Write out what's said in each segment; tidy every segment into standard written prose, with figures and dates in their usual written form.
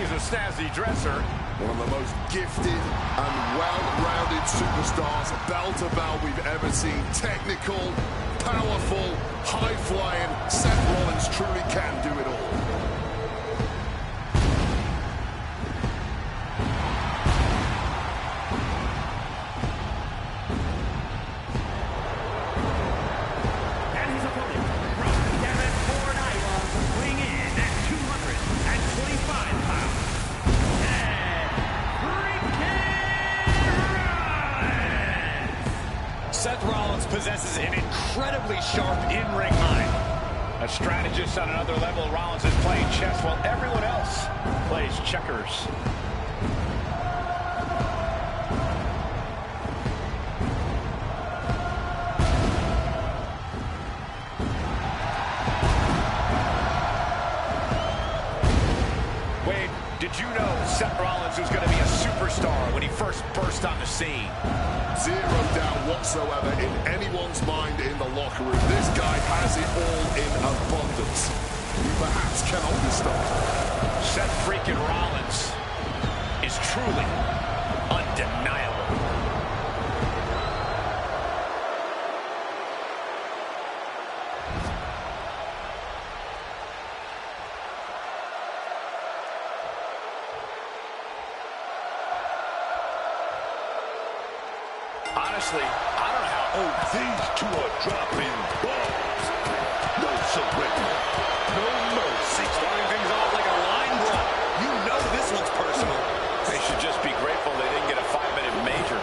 he's a snazzy dresser. One of the most gifted and well-rounded superstars, bell to bell, we've ever seen. Technical, powerful, high-flying. Seth Rollins truly can do it all. Seth Rollins possesses an incredibly sharp in-ring mind. A strategist on another level, Rollins is playing chess while everyone else plays checkers. Wade, did you know Seth Rollins was going to be a superstar when he first burst on the scene? Zero doubt whatsoever in anyone's mind in the locker room. This guy has it all in abundance. He perhaps cannot be stopped. Seth freaking Rollins is truly undeniable. Honestly, I don't know how. Oh, these two are dropping bombs. No surrender. No mercy. Starting things off like a line brawl. You know this one's personal. They should just be grateful they didn't get a 5-minute major.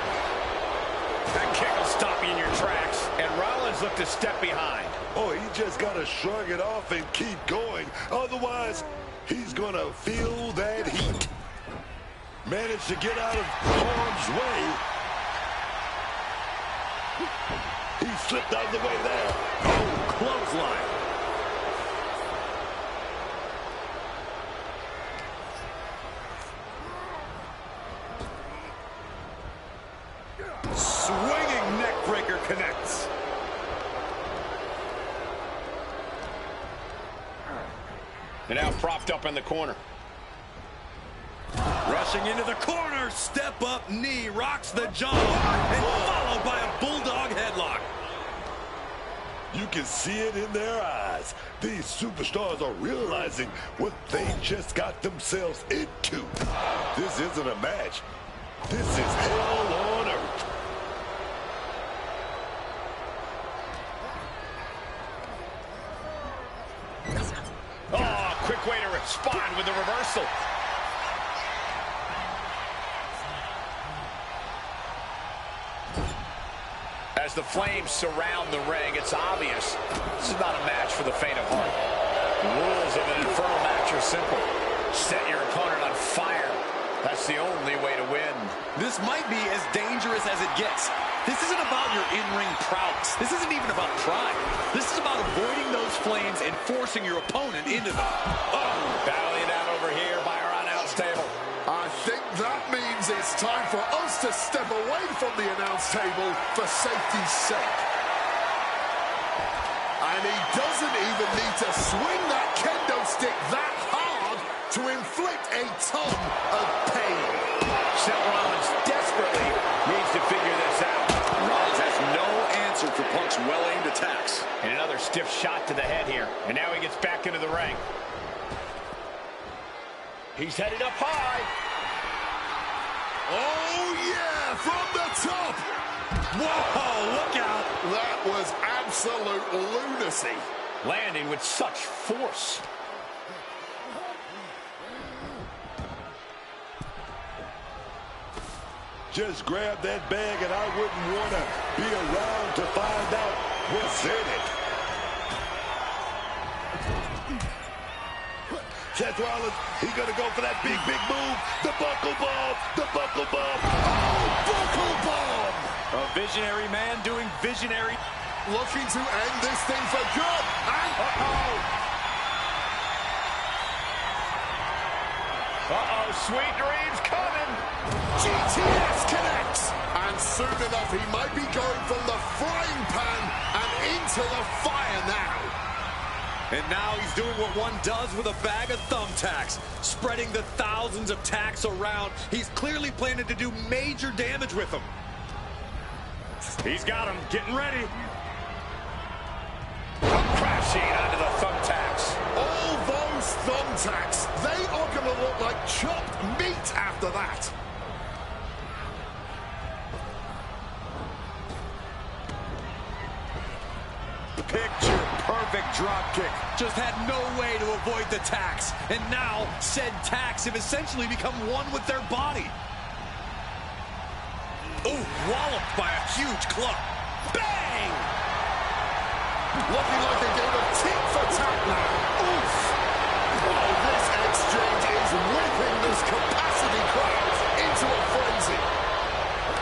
That kick will stop you in your tracks. And Rollins looked a step behind. Oh, he just got to shrug it off and keep going. Otherwise, he's going to feel that heat. Managed to get out of harm's way. He slipped out of the way there. Oh, clothesline. Swinging neck breaker connects. And now propped up in the corner. Rushing into the corner, step up knee, rocks the jaw, and followed by a bulldog headlock. You can see it in their eyes. These superstars are realizing what they just got themselves into. This isn't a match. This is hell on earth. Oh, quick way to respond with the reversal. As the flames surround the ring, it's obvious this is not a match for the faint of heart. The rules of an Inferno match are simple. Set your opponent on fire. That's the only way to win. This might be as dangerous as it gets. This isn't about your in-ring prowess. This isn't even about pride. This is about avoiding those flames and forcing your opponent into them. Oh, battling it out over here by our announce table. I think that means it's time for us to step away from the announce table for safety's sake. And he doesn't even need to swing that kendo stick that hard to inflict a ton of pain. Seth Rollins desperately needs to figure this out. Rollins has no answer for Punk's well-aimed attacks. And another stiff shot to the head here. And now he gets back into the ring. He's headed up high. Oh, yeah, from the top. Whoa, look out. That was absolute lunacy. Landing with such force. Just grab that bag and I wouldn't want to be around to find out what's in it. Seth Rollins, he's going to go for that big move. The buckle bomb. The buckle bomb. Oh, buckle bomb. A visionary man doing visionary. Looking to end this thing for good. And sweet dreams coming. GTS connects. And soon enough, he might be going from the frying pan and into the fire now. And now he's doing what one does with a bag of thumbtacks, spreading the thousands of tacks around. He's clearly planning to do major damage with them. He's got him, getting ready. Crashing onto the thumbtacks. All those thumbtacks, they are going to look like chopped meat after that. Picture perfect drop kick. Just had no way to avoid the tacks. And now, said tacks have essentially become one with their body. Ooh, walloped by a huge club. Bang! Looking like a game of tit for tat now. Oof! Oh, this exchange is whipping this capacity crowd into a frenzy.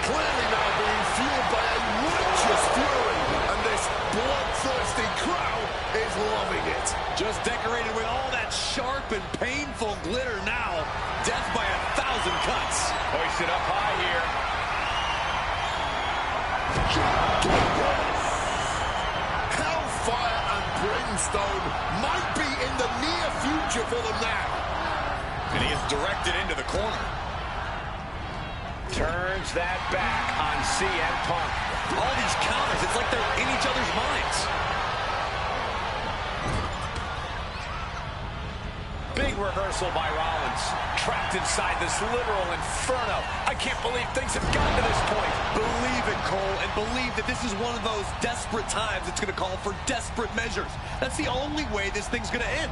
Clearly now being fueled by a righteous fury, and this bloodthirsty crowd is loving it. Just decorated with all that sharp and painful glitter now. Death by 1,000 cuts. Hoisted up high here. Hellfire and brimstone might be in the near future for them now. And he is directed into the corner. Turns that back on CM Punk. All these counters, it's like they're in each other's minds. Big reversal by Rollins. Trapped inside this literal inferno. I can't believe things have gotten to this point. Believe it, Cole, and believe that this is one of those desperate times that's going to call for desperate measures. That's the only way this thing's going to end.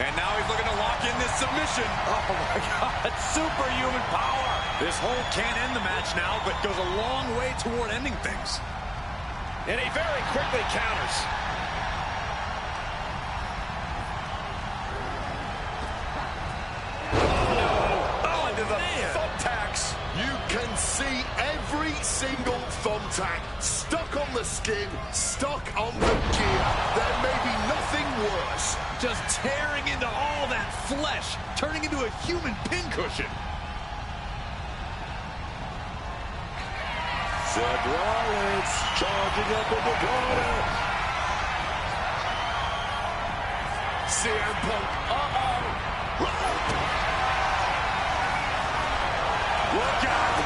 And now he's looking to lock in this submission. Oh, my God. Superhuman power. This hold can't end the match now, but goes a long way toward ending things. And he very quickly counters. Thumbtacks. You can see every single thumbtack stuck on the skin, stuck on the gear. There may be nothing worse. Just tearing into all that flesh, turning into a human pincushion. Seth Rollins charging up in the corner. CM Punk. Look out!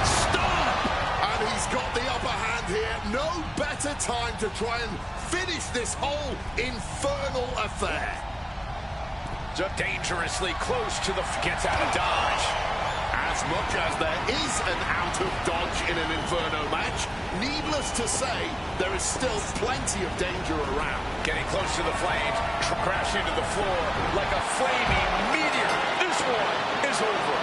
Stop! And he's got the upper hand here. No better time to try and finish this whole infernal affair. Just dangerously close to the... Gets out of dodge. As much as there is an out of dodge in an Inferno match, needless to say, there is still plenty of danger around. Getting close to the flames, crashing into the floor like a flaming meteor. This one is over.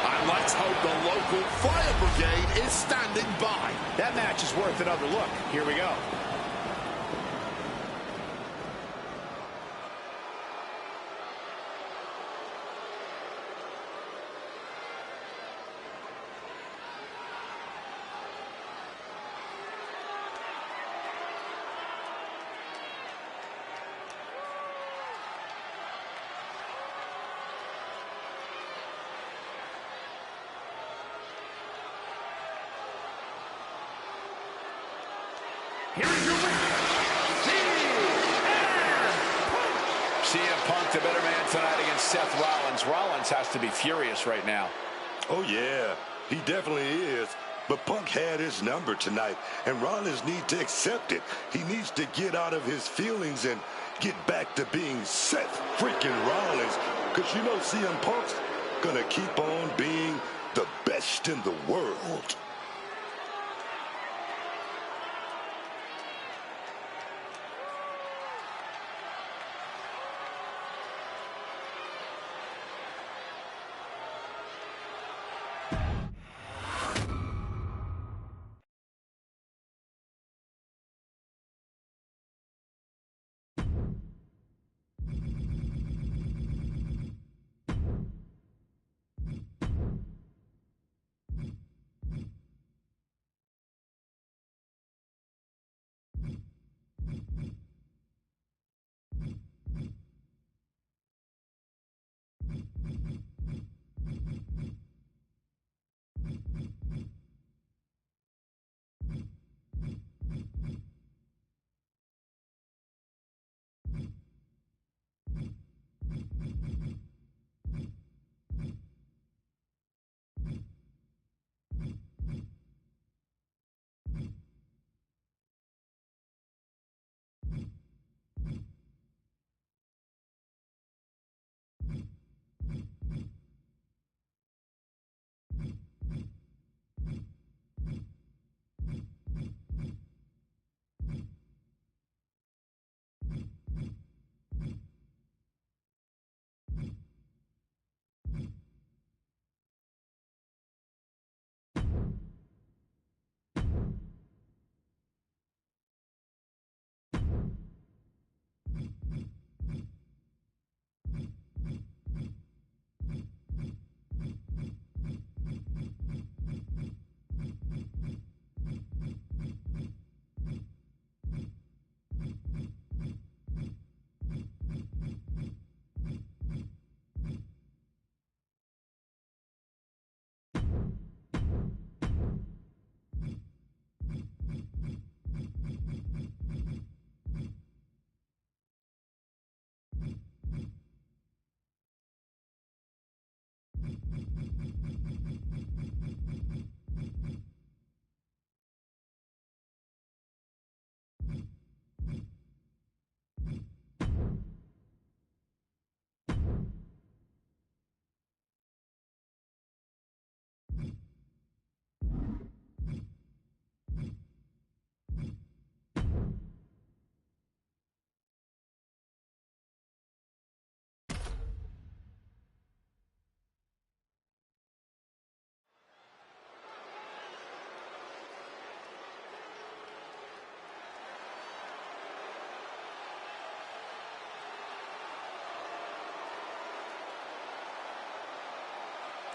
And let's hope the local fire brigade is standing by. That match is worth another look. Here we go. Here is your winner, CM Punk, the better man tonight against Seth Rollins. Rollins has to be furious right now. Oh, yeah, he definitely is. But Punk had his number tonight, and Rollins needs to accept it. He needs to get out of his feelings and get back to being Seth freaking Rollins. Because you know CM Punk's gonna keep on being the best in the world.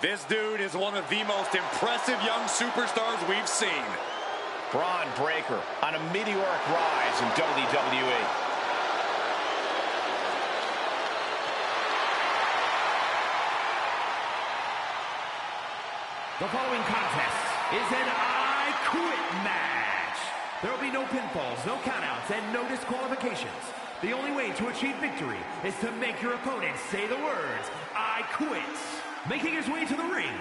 This dude is one of the most impressive young superstars we've seen. Braun Breaker on a meteoric rise in WWE. The following contest is an I Quit match. There will be no pinfalls, no countouts, and no disqualifications. The only way to achieve victory is to make your opponent say the words, I quit. Making his way to the ring,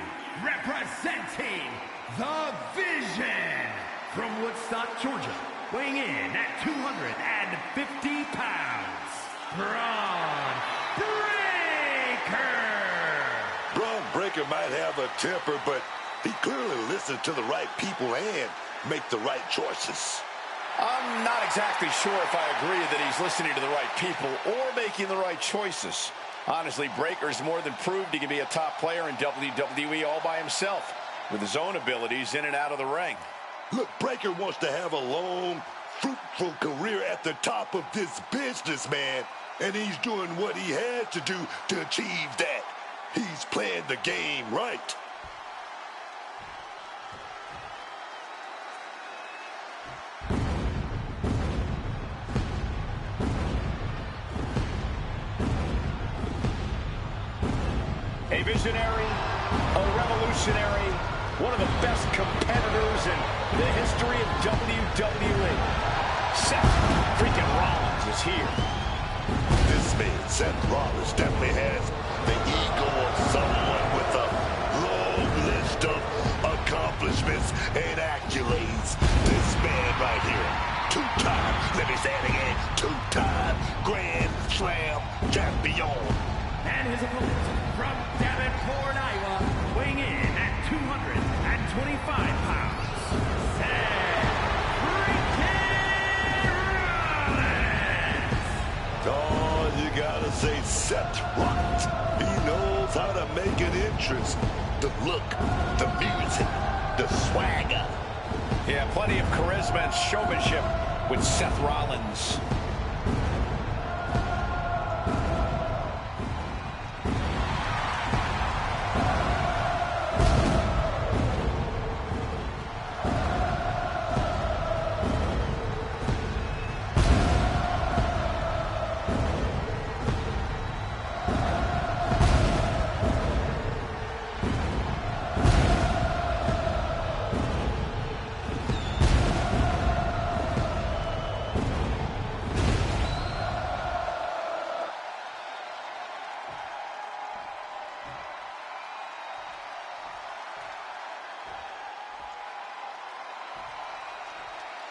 representing the Vision, from Woodstock, Georgia, weighing in at 250 pounds, Braun Breaker. Braun Breaker might have a temper, but he clearly listens to the right people and make the right choices. I'm not exactly sure if I agree that he's listening to the right people or making the right choices. Honestly, Breaker's more than proved he can be a top player in WWE all by himself, with his own abilities in and out of the ring. Look, Breaker wants to have a long, fruitful career at the top of this business, man. And he's doing what he has to do to achieve that. He's playing the game right. A visionary, a revolutionary, one of the best competitors in the history of WWE. Seth freaking Rollins is here. This man, Seth Rollins, definitely has the ego of someone with a long list of accomplishments and accolades. This man right here, two-time, let me say it again, two-time Grand Slam champion. And his opponent from Davenport, Iowa, weighing in at 225 pounds, Seth freaking Rollins. Oh, you gotta say Seth Rollins. He knows how to make an entrance. The look, the music, the swagger. Yeah, plenty of charisma and showmanship with Seth Rollins.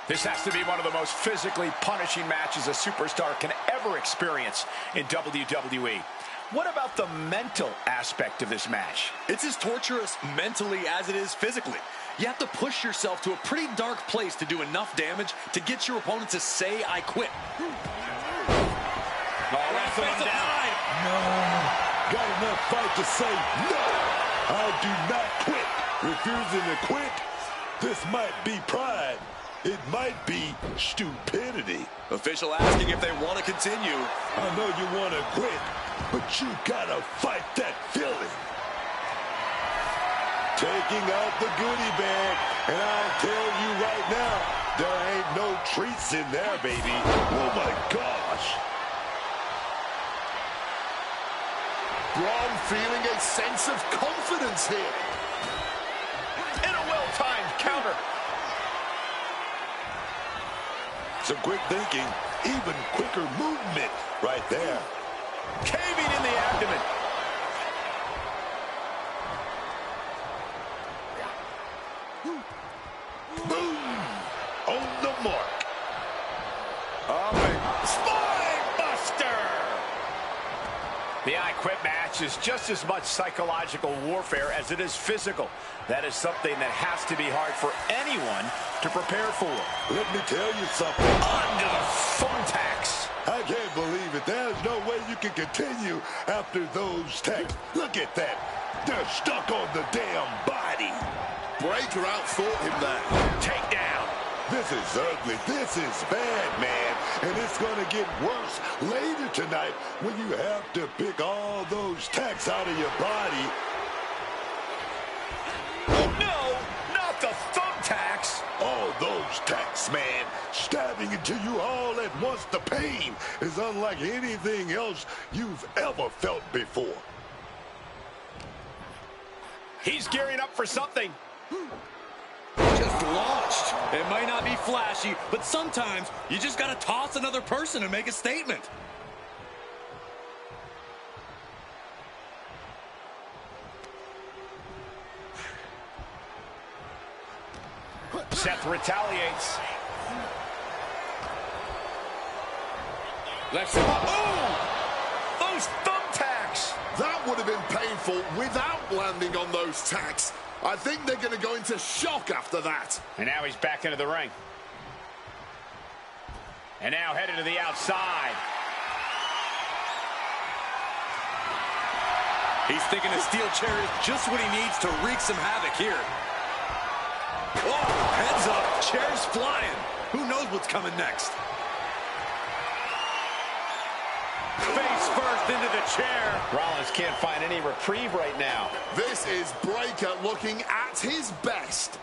This has to be one of the most physically punishing matches a superstar can ever experience in WWE. What about the mental aspect of this match? It's as torturous mentally as it is physically. You have to push yourself to a pretty dark place to do enough damage to get your opponent to say, I quit. Wrestling him down. No. Got enough fight to say, no, I do not quit. Refusing to quit, this might be pride. It might be stupidity. Official asking if they want to continue. I know you want to quit, but you gotta fight that feeling. Taking out the goodie bag, and I'll tell you right now, there ain't no treats in there, baby. Oh my gosh. Braun feeling a sense of confidence here. And a well-timed counter. Some quick thinking, even quicker movement right there. Caving in the abdomen. Boom! On the mark. Spine buster. The I Quit match is just as much psychological warfare as it is physical. That is something that has to be hard for anyone to prepare for. Let me tell you something. Under the thumbtacks. I can't believe it. There's no way you can continue after those tacks. Look at that. They're stuck on the damn body. Breaker outfought him there. Takedown. This is ugly. This is bad, man. And it's going to get worse later tonight when you have to pick all those tacks out of your body. tacks. All those tacks, man, stabbing into you all at once. The pain is unlike anything else you've ever felt before. He's gearing up for something. Just launched. It might not be flashy, but sometimes you just got to toss another person and make a statement. Seth retaliates. Left him up. Oh! Those thumbtacks! That would have been painful without landing on those tacks. I think they're going to go into shock after that. And now he's back into the ring. And now headed to the outside. He's thinking a steel chair is just what he needs to wreak some havoc here. Oh, heads up, chair's flying. Who knows what's coming next? Face first into the chair. Rollins can't find any reprieve right now. This is Breakker looking at his best.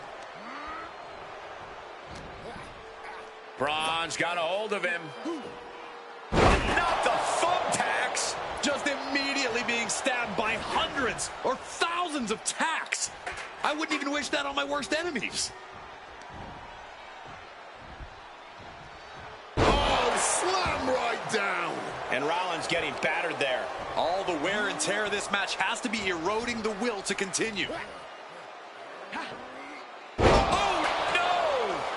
Braun's got a hold of him. Not the thumbtacks. Just immediately being stabbed by hundreds or thousands of tacks. I wouldn't even wish that on my worst enemies. Oh, slam right down. And Rollins getting battered there. All the wear and tear of this match has to be eroding the will to continue.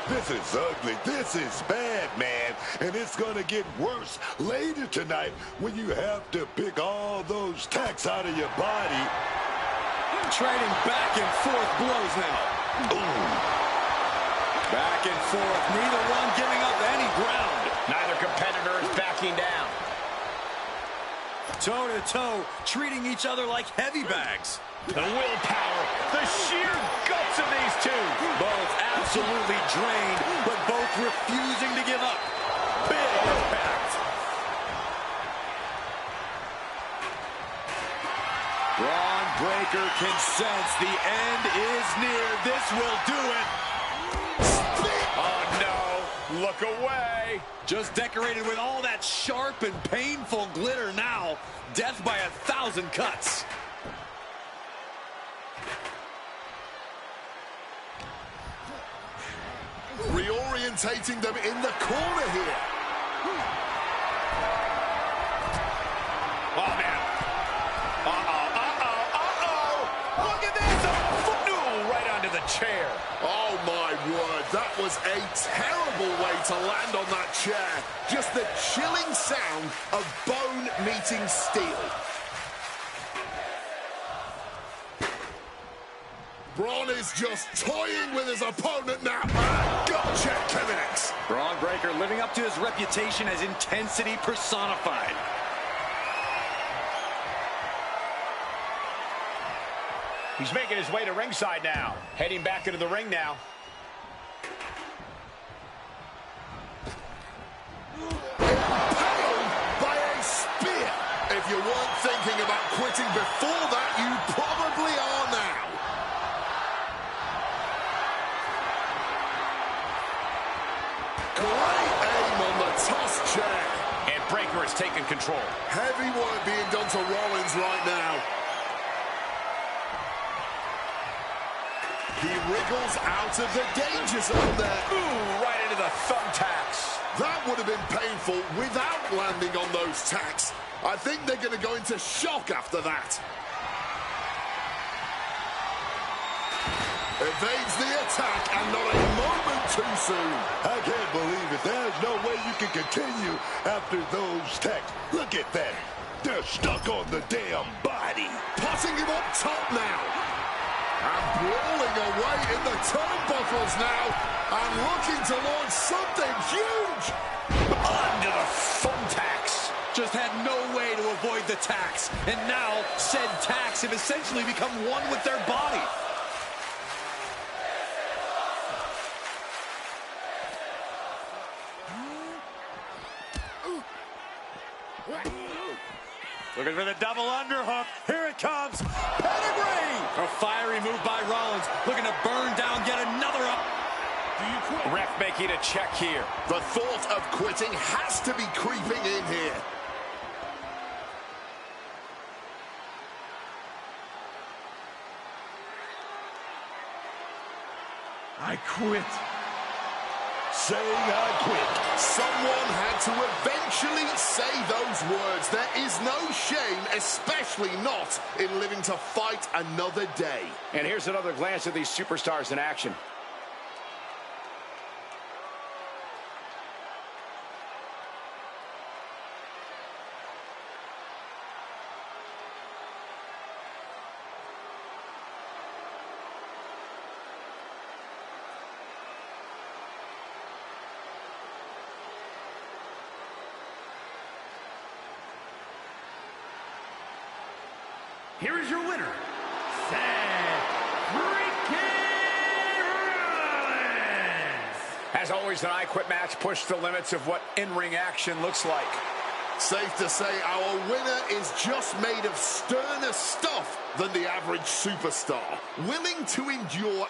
This is ugly. This is bad, man. And it's going to get worse later tonight when you have to pick all those tacks out of your body. Trading back and forth blows now. Ooh. Back and forth, neither one giving up any ground. Neither competitor is backing down. Toe to toe, treating each other like heavy bags. The willpower, the sheer guts of these two. Both absolutely drained, but both refusing to give up. Big impact. Braun Breakker can sense the end is near. This will do it. Oh, no. Look away. Just decorated with all that sharp and painful glitter now. Death by 1,000 cuts. Reorientating them in the corner here. Oh, man. Look at this. Right onto the chair. Oh, my word. That was a terrible way to land on that chair. Just the chilling sound of bone meeting steel. Braun is just toying with his opponent now. Gotcha, connects. Braun Breakker living up to his reputation as intensity personified. He's making his way to ringside now. Heading back into the ring now. Impaled by a spear. If you weren't thinking about quitting before that, you probably are now. Great aim on the toss chair. And Breakker has taken control. Heavy work being done to Rollins right now. He wriggles out of the danger zone there. Ooh, right into the thumbtacks. That would have been painful without landing on those tacks. I think they're going to go into shock after that. Evades the attack, and not a moment too soon. I can't believe it. There's no way you can continue after those tacks. Look at that. They're stuck on the damn body. Putting him up top now. And brawling away in the turnbuckles now. And looking to launch something huge. Under the thumbtacks. Just had no way to avoid the tacks. And now, said tacks have essentially become one with their body. Looking for the double underhook. Here it comes. Pedigree. A fiery move by Rollins. Looking to burn down yet another up. Ref making a check here. The thought of quitting has to be creeping in here. I quit. Saying I quit. Someone had to eventually say those words. There is no shame, especially not in living to fight another day. And here's another glance at these superstars in action. Here is your winner, Seth freaking Rollins. As always, an I Quit match pushed the limits of what in-ring action looks like. Safe to say our winner is just made of sterner stuff than the average superstar. Willing to endure...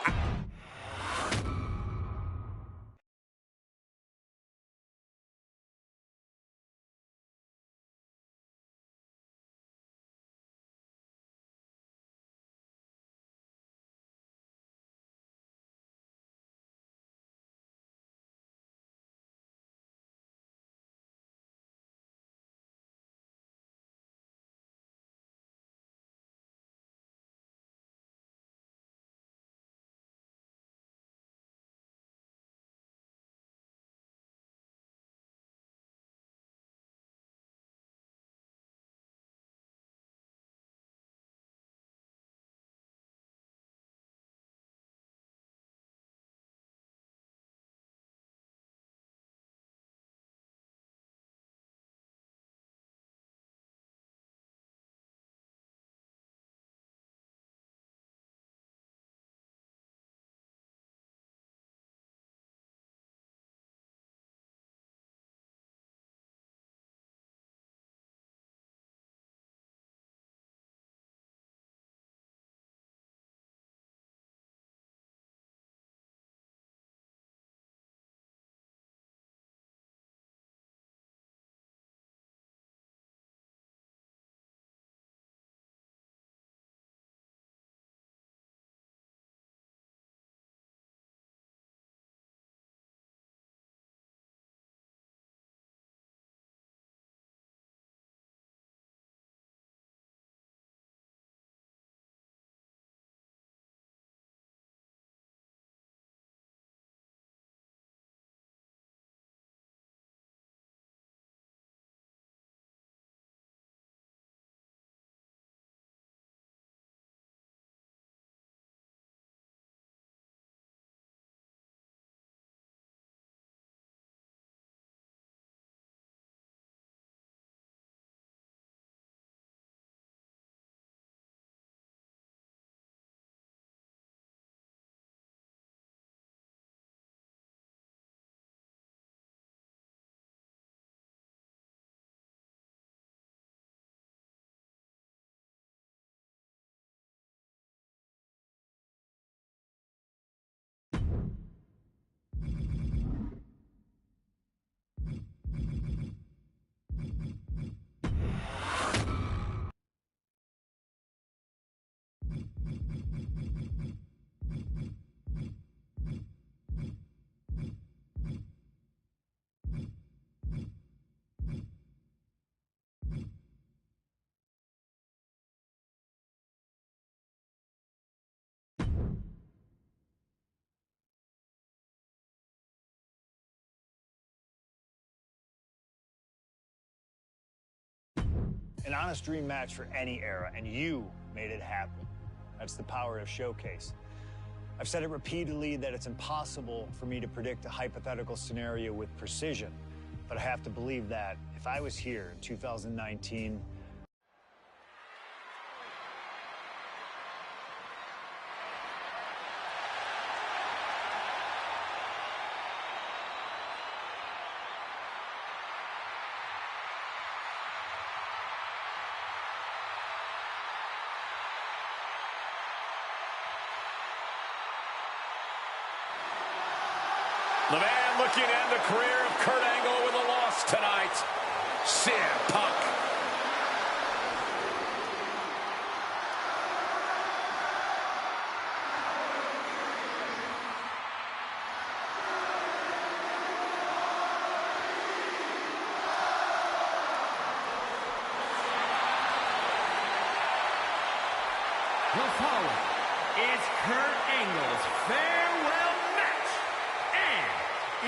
An honest dream match for any era, and you made it happen. That's the power of Showcase. I've said it repeatedly that it's impossible for me to predict a hypothetical scenario with precision, but I have to believe that if I was here in 2019, The man looking to end the career of Kurt Angle with a loss tonight, CM Punk. The following is Kurt Angle's farewell match and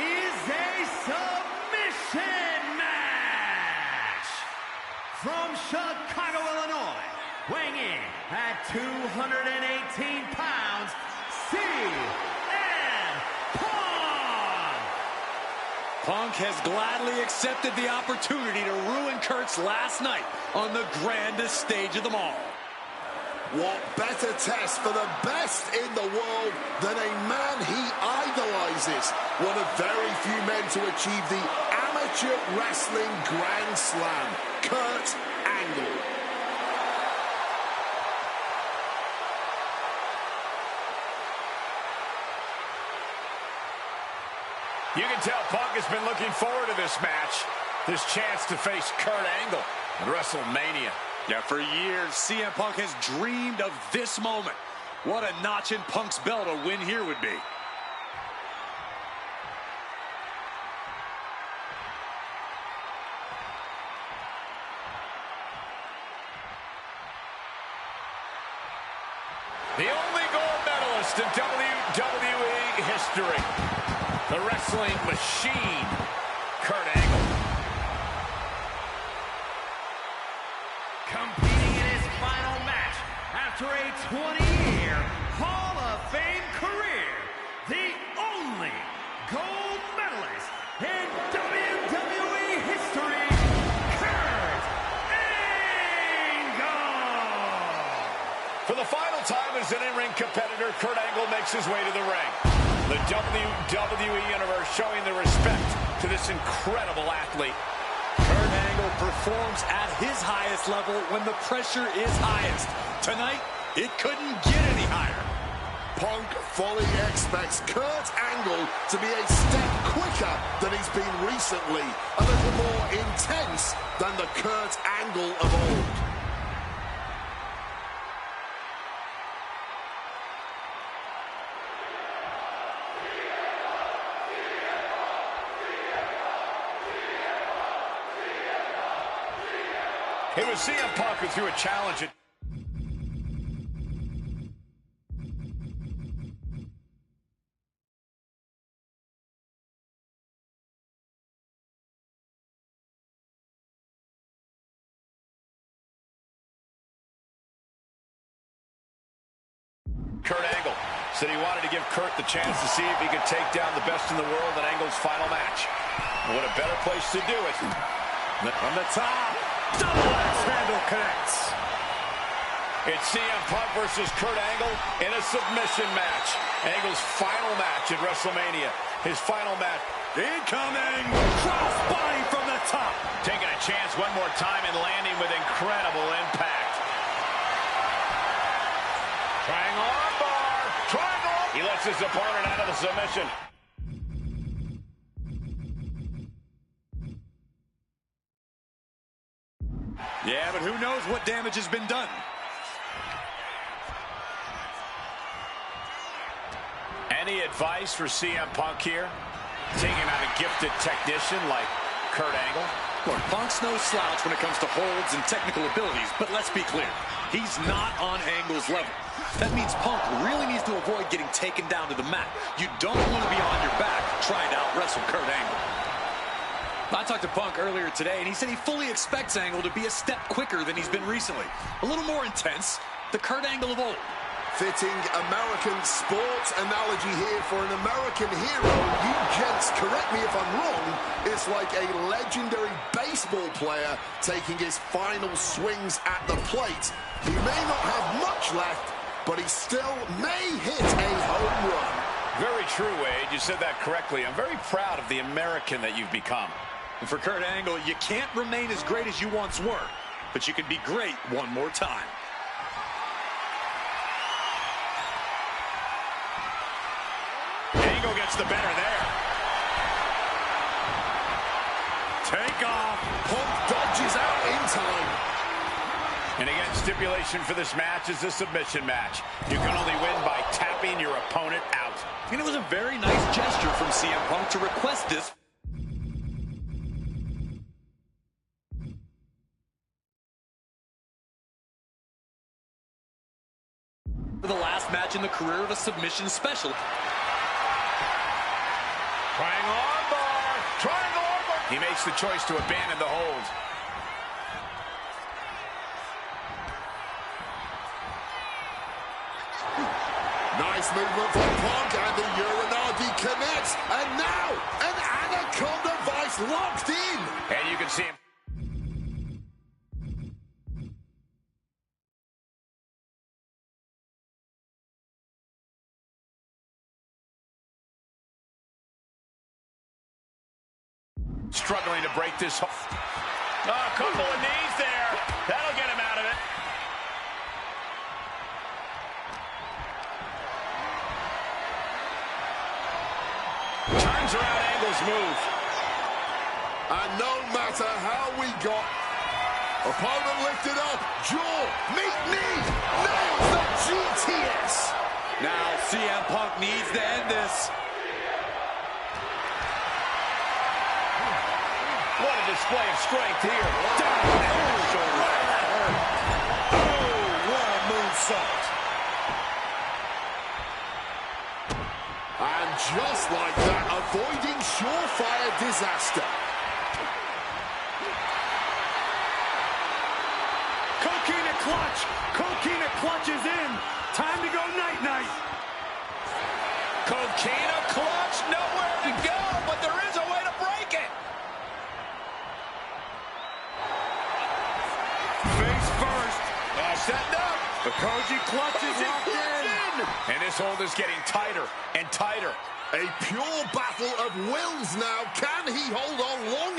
is a submission match. From Chicago, Illinois, weighing in at 218 pounds, CM Punk. Punk has gladly accepted the opportunity to ruin Kurt's last night on the grandest stage of them all. What better test for the best in the world than a man he idolizes? One of very few men to achieve the amateur wrestling Grand Slam, Kurt Angle. You can tell Punk has been looking forward to this match, this chance to face Kurt Angle at WrestleMania. Yeah, for years, CM Punk has dreamed of this moment. What a notch in Punk's belt a win here would be. The only gold medalist in WWE history, the wrestling machine, Kurt Angle. Competing in his final match after a 20-year Hall of Fame career, the only gold medalist in WWE history, Kurt Angle. For the final time as an in-ring competitor, Kurt Angle makes his way to the ring. The WWE Universe showing their respect to this incredible athlete. Kurt Angle performs at his highest level when the pressure is highest. Tonight, it couldn't get any higher. Punk fully expects Kurt Angle to be a step quicker than he's been recently, a little more intense than the Kurt Angle of old. It was CM Punk who threw a challenge at Kurt Angle. Said he wanted to give Kurt the chance to see if he could take down the best in the world in Angle's final match. What a better place to do it. From the top, double axe handle connects. It's CM Punk versus Kurt Angle in a submission match. Angle's final match at WrestleMania. His final match. Incoming cross body from the top. Taking a chance one more time and landing with incredible impact. Triangle armbar. Triangle. He lets his opponent out of the submission. Yeah, but who knows what damage has been done. Any advice for CM Punk here? Taking out a gifted technician like Kurt Angle? Look, Punk's no slouch when it comes to holds and technical abilities, but let's be clear. He's not on Angle's level. That means Punk really needs to avoid getting taken down to the mat. You don't want to be on your back trying to out-wrestle Kurt Angle. I talked to Punk earlier today, and he said he fully expects Angle to be a step quicker than he's been recently. A little more intense, the Kurt Angle of old. Fitting American sports analogy here for an American hero. You gents, correct me if I'm wrong, it's like a legendary baseball player taking his final swings at the plate. He may not have much left, but he still may hit a home run. Very true, Wade. You said that correctly. I'm very proud of the American that you've become. And for Kurt Angle, you can't remain as great as you once were, but you can be great one more time. Angle gets the better there. Take off. Punk dodges out in time. And again, stipulation for this match is a submission match. You can only win by tapping your opponent out. And it was a very nice gesture from CM Punk to request this. For the last match in the career of a submission special. Triangle armbar! Triangle armbar! He makes the choice to abandon the hold. Nice movement from Punk, and the Uranagi connects. And now, an Anaconda Vice locked in. And you can see him. Struggling to break this. Oh, a couple of knees there. That'll get him out of it. Turns around Angle's move. And no matter how we got, opponent lifted up, jaw, meet knee, nails the GTS. Now CM Punk needs to end this. What a display of strength here. Down and the shoulder. Oh, what a moonsault. And just like that, avoiding surefire disaster. Coquina clutch. Coquina clutch is in. Time to go night-night. Coquina clutch, nowhere to go, but there is a way to break it. Face first. Setting up. The Koji clutch is locked in. And this hold is getting tighter and tighter. A pure battle of wills now. Can he hold on long?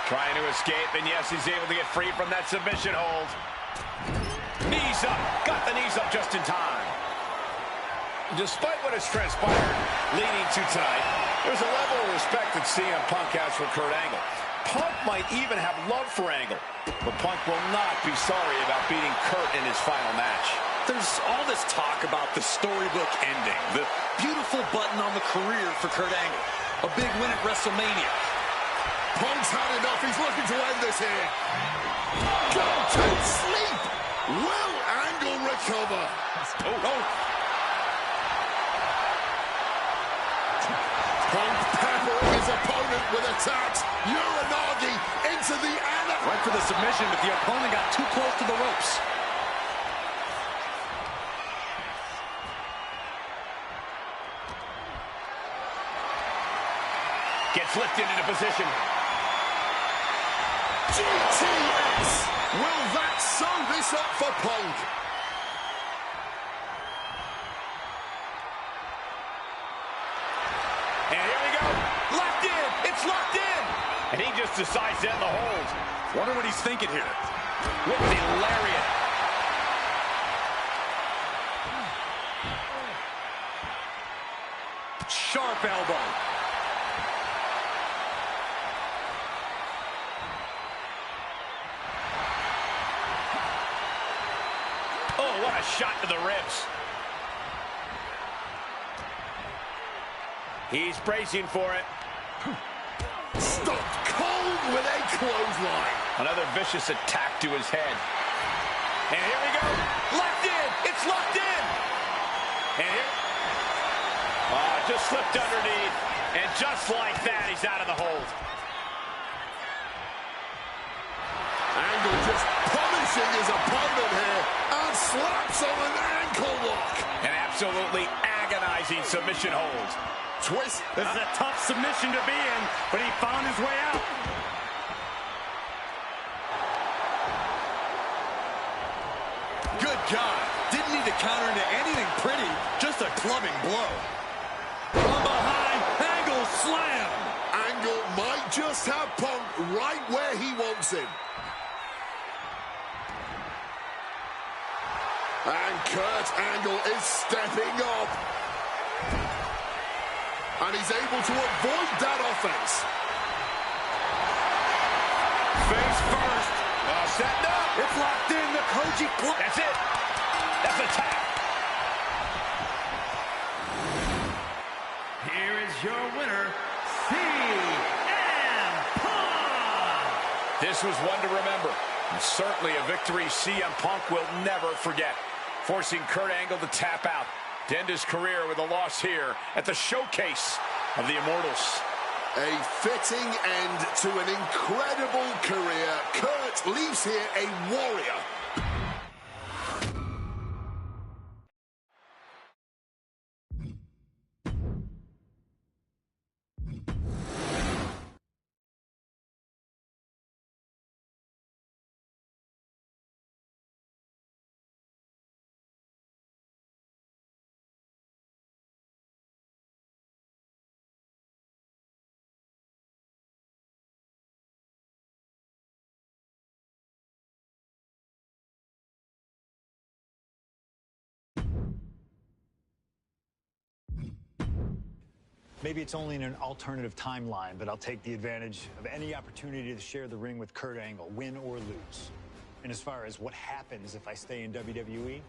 Trying to escape, and yes, he's able to get free from that submission hold. Knees up. Got the knees up just in time. Despite what has transpired leading to tonight, there's a level of respect that CM Punk has for Kurt Angle. Punk might even have love for Angle, but Punk will not be sorry about beating Kurt in his final match. There's all this talk about the storybook ending, the beautiful button on the career for Kurt Angle, a big win at WrestleMania. Punk's had enough. He's looking to end this here. Go to sleep. Will Angle recover? Oh. Punk peppering his opponent with attacks. Uranagi into the Anna. Went for the submission, but the opponent got too close to the ropes. Gets lifted into position. GTS. Will that sew this up for Punk? And here we go. Locked in. It's locked in. And he just decides to end the hold. Wonder what he's thinking here. With the lariat. Sharp elbow. Oh, what a shot to the ribs. He's bracing for it. Stopped cold with a clothesline. Another vicious attack to his head. And here we go. Locked in. It's locked in. And here. Just slipped underneath. And just like that, he's out of the hold. Angle just punishing his opponent here and slaps on an ankle lock. An absolutely agonizing submission hold. Twist. This is a tough submission to be in, but he found his way out. Good God. Didn't need to counter into anything pretty, just a clubbing blow. From behind, Angle slam. Angle might just have Punk right where he wants him. And Kurt Angle is stepping up. And he's able to avoid that offense. Setting up. It's locked in. The Koji Club. That's it. That's a tap. Here is your winner, CM Punk. This was one to remember. And certainly a victory CM Punk will never forget. Forcing Kurt Angle to tap out to end his career with a loss here at the showcase of the Immortals. A fitting end to an incredible career. Kurt leaves here a warrior. Maybe it's only in an alternative timeline, but I'll take the advantage of any opportunity to share the ring with Kurt Angle, win or lose. And as far as what happens if I stay in WWE,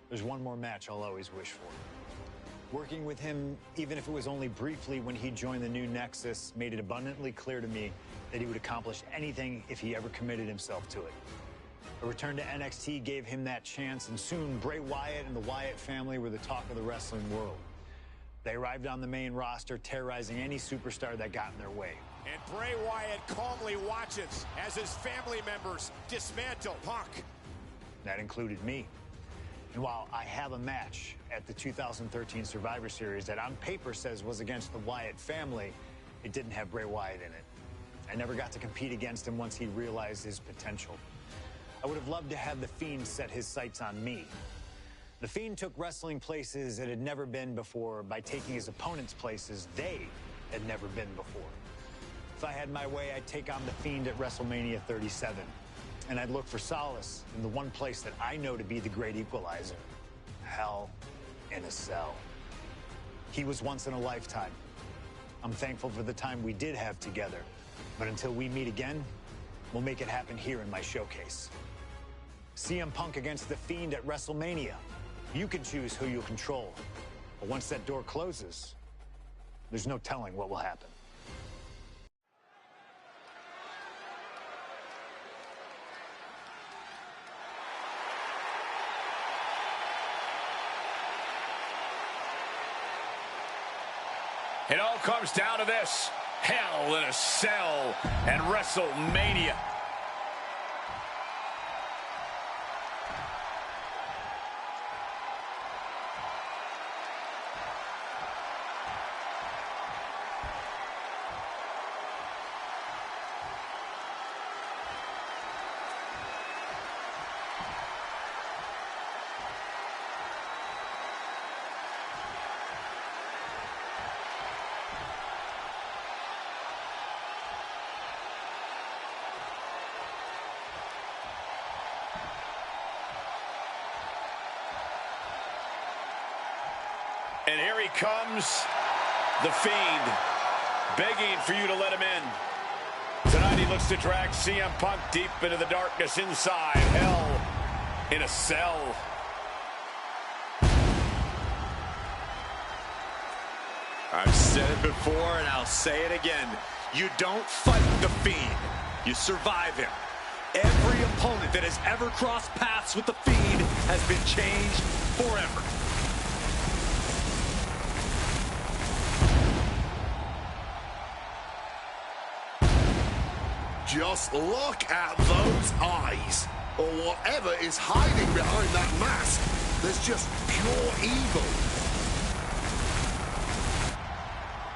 there's one more match I'll always wish for. Working with him, even if it was only briefly when he joined the new Nexus, made it abundantly clear to me that he would accomplish anything if he ever committed himself to it. A return to NXT gave him that chance, and soon Bray Wyatt and the Wyatt family were the talk of the wrestling world. They arrived on the main roster, terrorizing any superstar that got in their way. And Bray Wyatt calmly watches as his family members dismantle Punk. That included me. And while I have a match at the 2013 Survivor Series that on paper says was against the Wyatt family, it didn't have Bray Wyatt in it. I never got to compete against him once he realized his potential. I would have loved to have The Fiend set his sights on me. The Fiend took wrestling places it had never been before by taking his opponents places they had never been before. If I had my way, I'd take on The Fiend at WrestleMania 37. And I'd look for solace in the one place that I know to be the great equalizer. Hell in a Cell. He was once in a lifetime. I'm thankful for the time we did have together. But until we meet again, we'll make it happen here in my showcase. CM Punk against The Fiend at WrestleMania. You can choose who you'll control. But once that door closes, there's no telling what will happen. It all comes down to this. Hell in a Cell and WrestleMania. And here he comes, The Fiend, begging for you to let him in. Tonight he looks to drag CM Punk deep into the darkness inside Hell in a Cell. I've said it before and I'll say it again. You don't fight The Fiend, you survive him. Every opponent that has ever crossed paths with The Fiend has been changed forever. Just look at those eyes, or whatever is hiding behind that mask. There's just pure evil.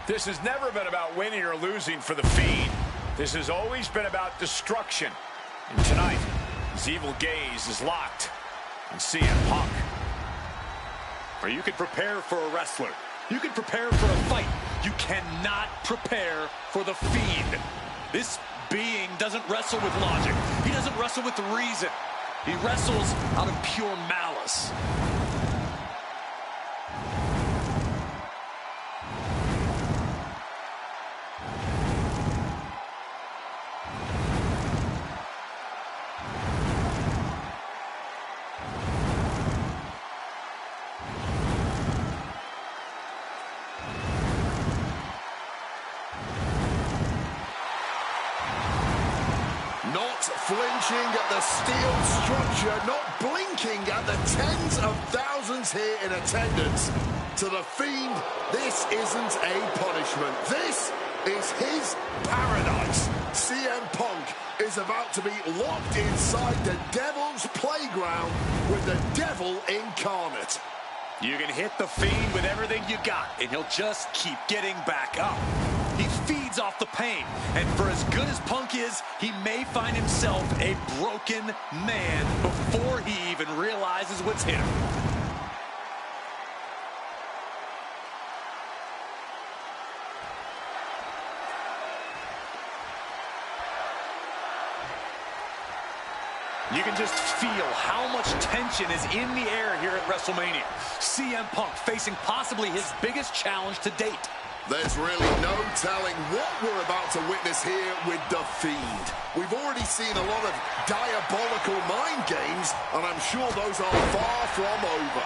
This has never been about winning or losing for The Fiend. This has always been about destruction. And tonight, his evil gaze is locked on CM Punk. Or you can prepare for a wrestler. You can prepare for a fight. You cannot prepare for The Fiend. This being doesn't wrestle with logic. He doesn't wrestle with reason. He wrestles out of pure malice. Not flinching at the steel structure, not blinking at the tens of thousands here in attendance. To The Fiend, this isn't a punishment. This is his paradise. CM Punk is about to be locked inside the Devil's playground with the Devil incarnate. You can hit The Fiend with everything you got, and he'll just keep getting back up. He feeds off the pain, and for as good as Punk is, he may find himself a broken man before he even realizes what's hit him. You can just feel how much tension is in the air here at WrestleMania. CM Punk facing possibly his biggest challenge to date. There's really no telling what we're about to witness here with The Fiend. We've already seen a lot of diabolical mind games, and I'm sure those are far from over.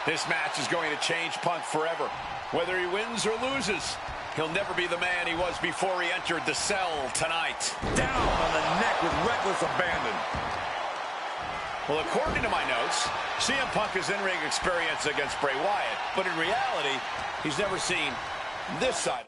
This match is going to change Punk forever. Whether he wins or loses, he'll never be the man he was before he entered the cell tonight. Down on the neck with reckless abandon. Well, according to my notes, CM Punk has in-ring experience against Bray Wyatt, but in reality, he's never seen this side.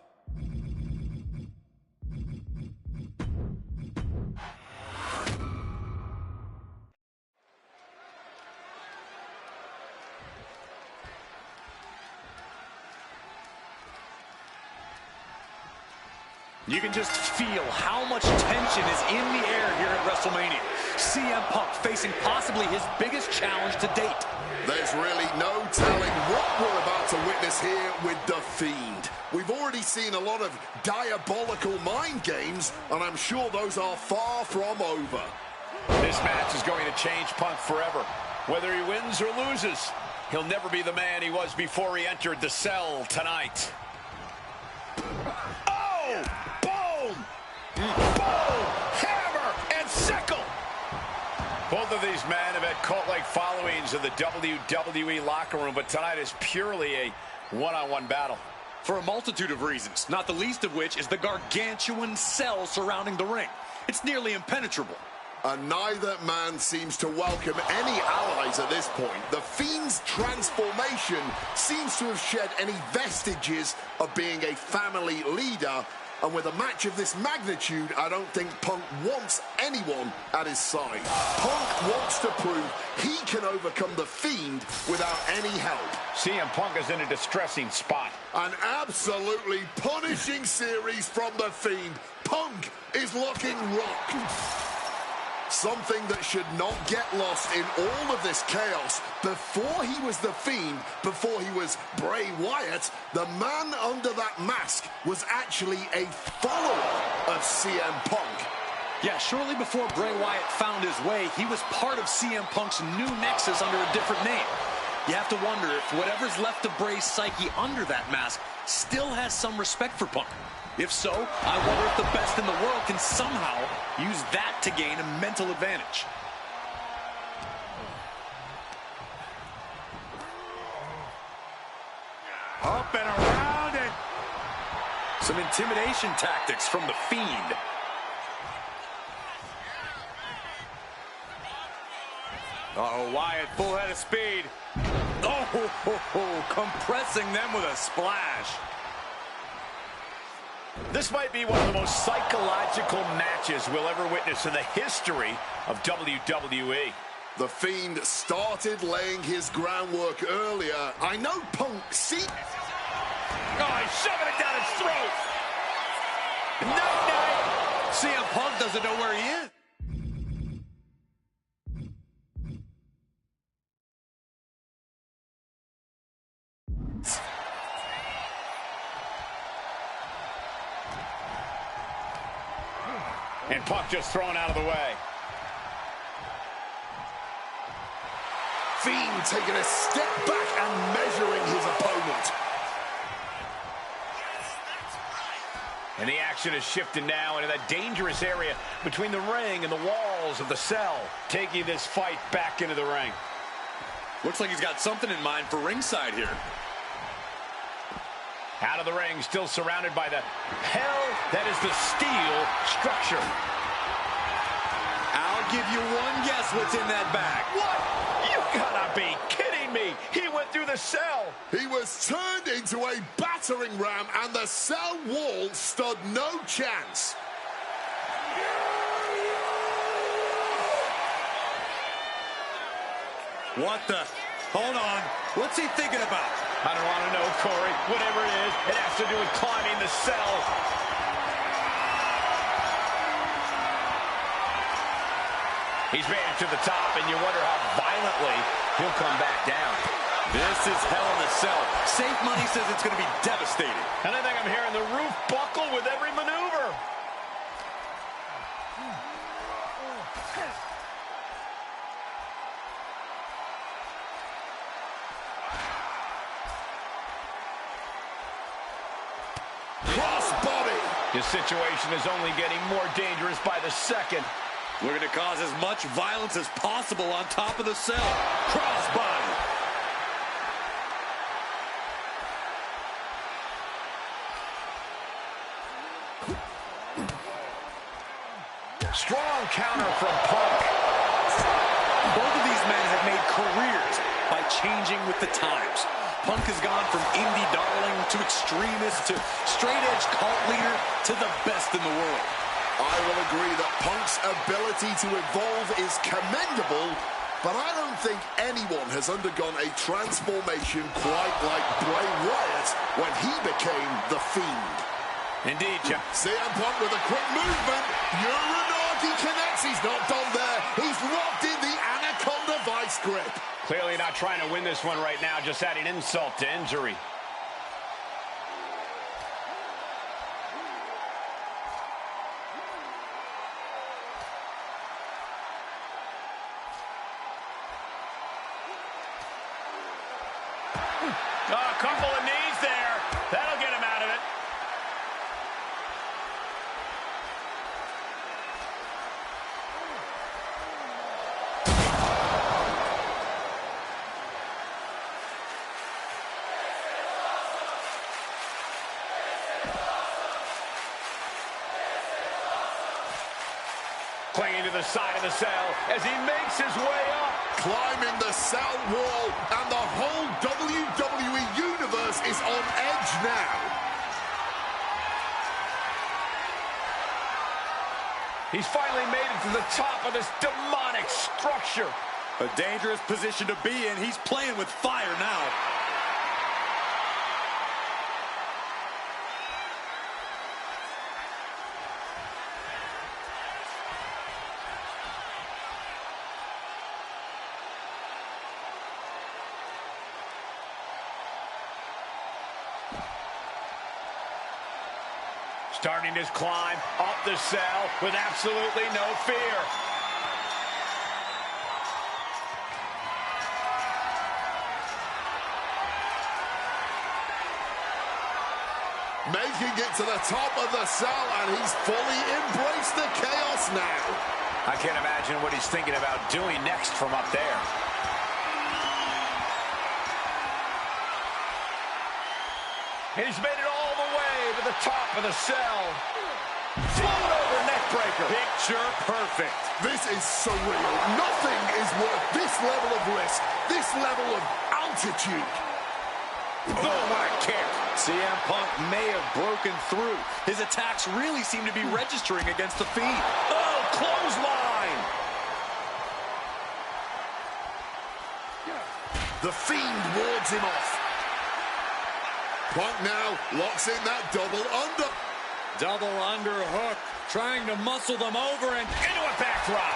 You can just feel how much tension is in the air here at WrestleMania. CM Punk facing possibly his biggest challenge to date. There's really no telling what we're about to witness here with The Fiend. We've already seen a lot of diabolical mind games, and I'm sure those are far from over. This match is going to change Punk forever. Whether he wins or loses, he'll never be the man he was before he entered the cell tonight. Oh! Boom! Boom! Hammer and sickle! Both of these men have had cult-like followings in the WWE locker room, but tonight is purely a one-on-one battle. For a multitude of reasons, not the least of which is the gargantuan cell surrounding the ring. It's nearly impenetrable. And neither man seems to welcome any allies at this point. The Fiend's transformation seems to have shed any vestiges of being a family leader. And with a match of this magnitude, I don't think Punk wants anyone at his side. Punk wants to prove he can overcome The Fiend without any help. CM Punk is in a distressing spot. An absolutely punishing series from The Fiend. Punk is looking rocked. Something that should not get lost in all of this chaos. Before he was The Fiend, before he was Bray Wyatt, the man under that mask was actually a follower of CM Punk. Yeah, shortly before Bray Wyatt found his way, he was part of CM Punk's new nexus under a different name. You have to wonder if whatever's left of Bray's psyche under that mask still has some respect for Punk. If so, I wonder if the best in the world can somehow use that to gain a mental advantage. Up and around and some intimidation tactics from The Fiend. Uh-oh, Wyatt, full head of speed. Oh, compressing them with a splash. This might be one of the most psychological matches we'll ever witness in the history of WWE. The Fiend started laying his groundwork earlier. I know Punk Oh, he's shoving it down his throat. Night-night. CM Punk doesn't know where he is. And Punk just thrown out of the way. Fiend taking a step back and measuring his opponent. And the action is shifted now into that dangerous area between the ring and the walls of the cell, taking this fight back into the ring. Looks like he's got something in mind for ringside here. Out of the ring, still surrounded by the hell that is the steel structure. I'll give you one guess what's in that bag. What? You gotta be kidding me. He went through the cell. He was turned into a battering ram, and the cell wall stood no chance. What the? Hold on. What's he thinking about? I don't want to know, Corey. Whatever it is, it has to do with climbing the cell. He's made it to the top, and you wonder how violently he'll come back down. This is hell in a cell. Safe money says it's going to be devastating. And I think I'm hearing the roof buckle with every maneuver. Crossbody. This situation is only getting more dangerous by the second. We're going to cause as much violence as possible on top of the cell. Crossbody. Strong counter from Punk. Both of these men have made careers by changing with the times. Punk has gone from indie darling to extremist to straight-edge cult leader to the best in the world. I will agree that Punk's ability to evolve is commendable, but I don't think anyone has undergone a transformation quite like Bray Wyatt when he became The Fiend. Indeed, Jeff. CM Punk with a quick movement. Uranagi connects. He's not done there. He's locked in the Anaconda Vice grip. Clearly not trying to win this one right now, just adding insult to injury. A couple of knees there. That'll get him out of it. Clinging to the side of the cell as he makes his way up. Climbing the cell wall, and the whole WWE Universe is on edge now. He's finally made it to the top of this demonic structure. A dangerous position to be in. He's playing with fire now. Starting his climb up the cell with absolutely no fear. Making it to the top of the cell, and he's fully embraced the chaos now. I can't imagine what he's thinking about doing next from up there. He's made it all the way to the top of the cell. Float over neck breaker. Picture perfect. This is surreal. Nothing is worth this level of risk, this level of altitude. Oh, what a kick. CM Punk may have broken through. His attacks really seem to be registering against the Fiend. Oh, clothesline. The Fiend wards him off. Punk now locks in that double under. Double underhook, trying to muscle them over and Into a backdrop.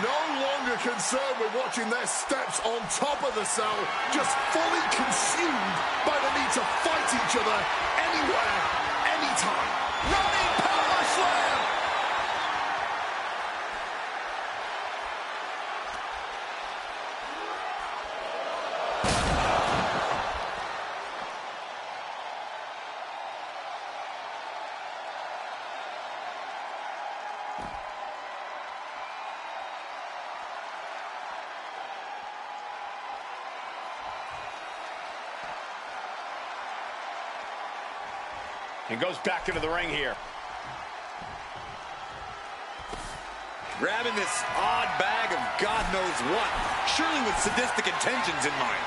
No longer concerned with watching their steps on top of the cell, just fully consumed by the need to fight each other anywhere, anytime. Running power slam! And goes back into the ring here. Grabbing this odd bag of God knows what, surely with sadistic intentions in mind.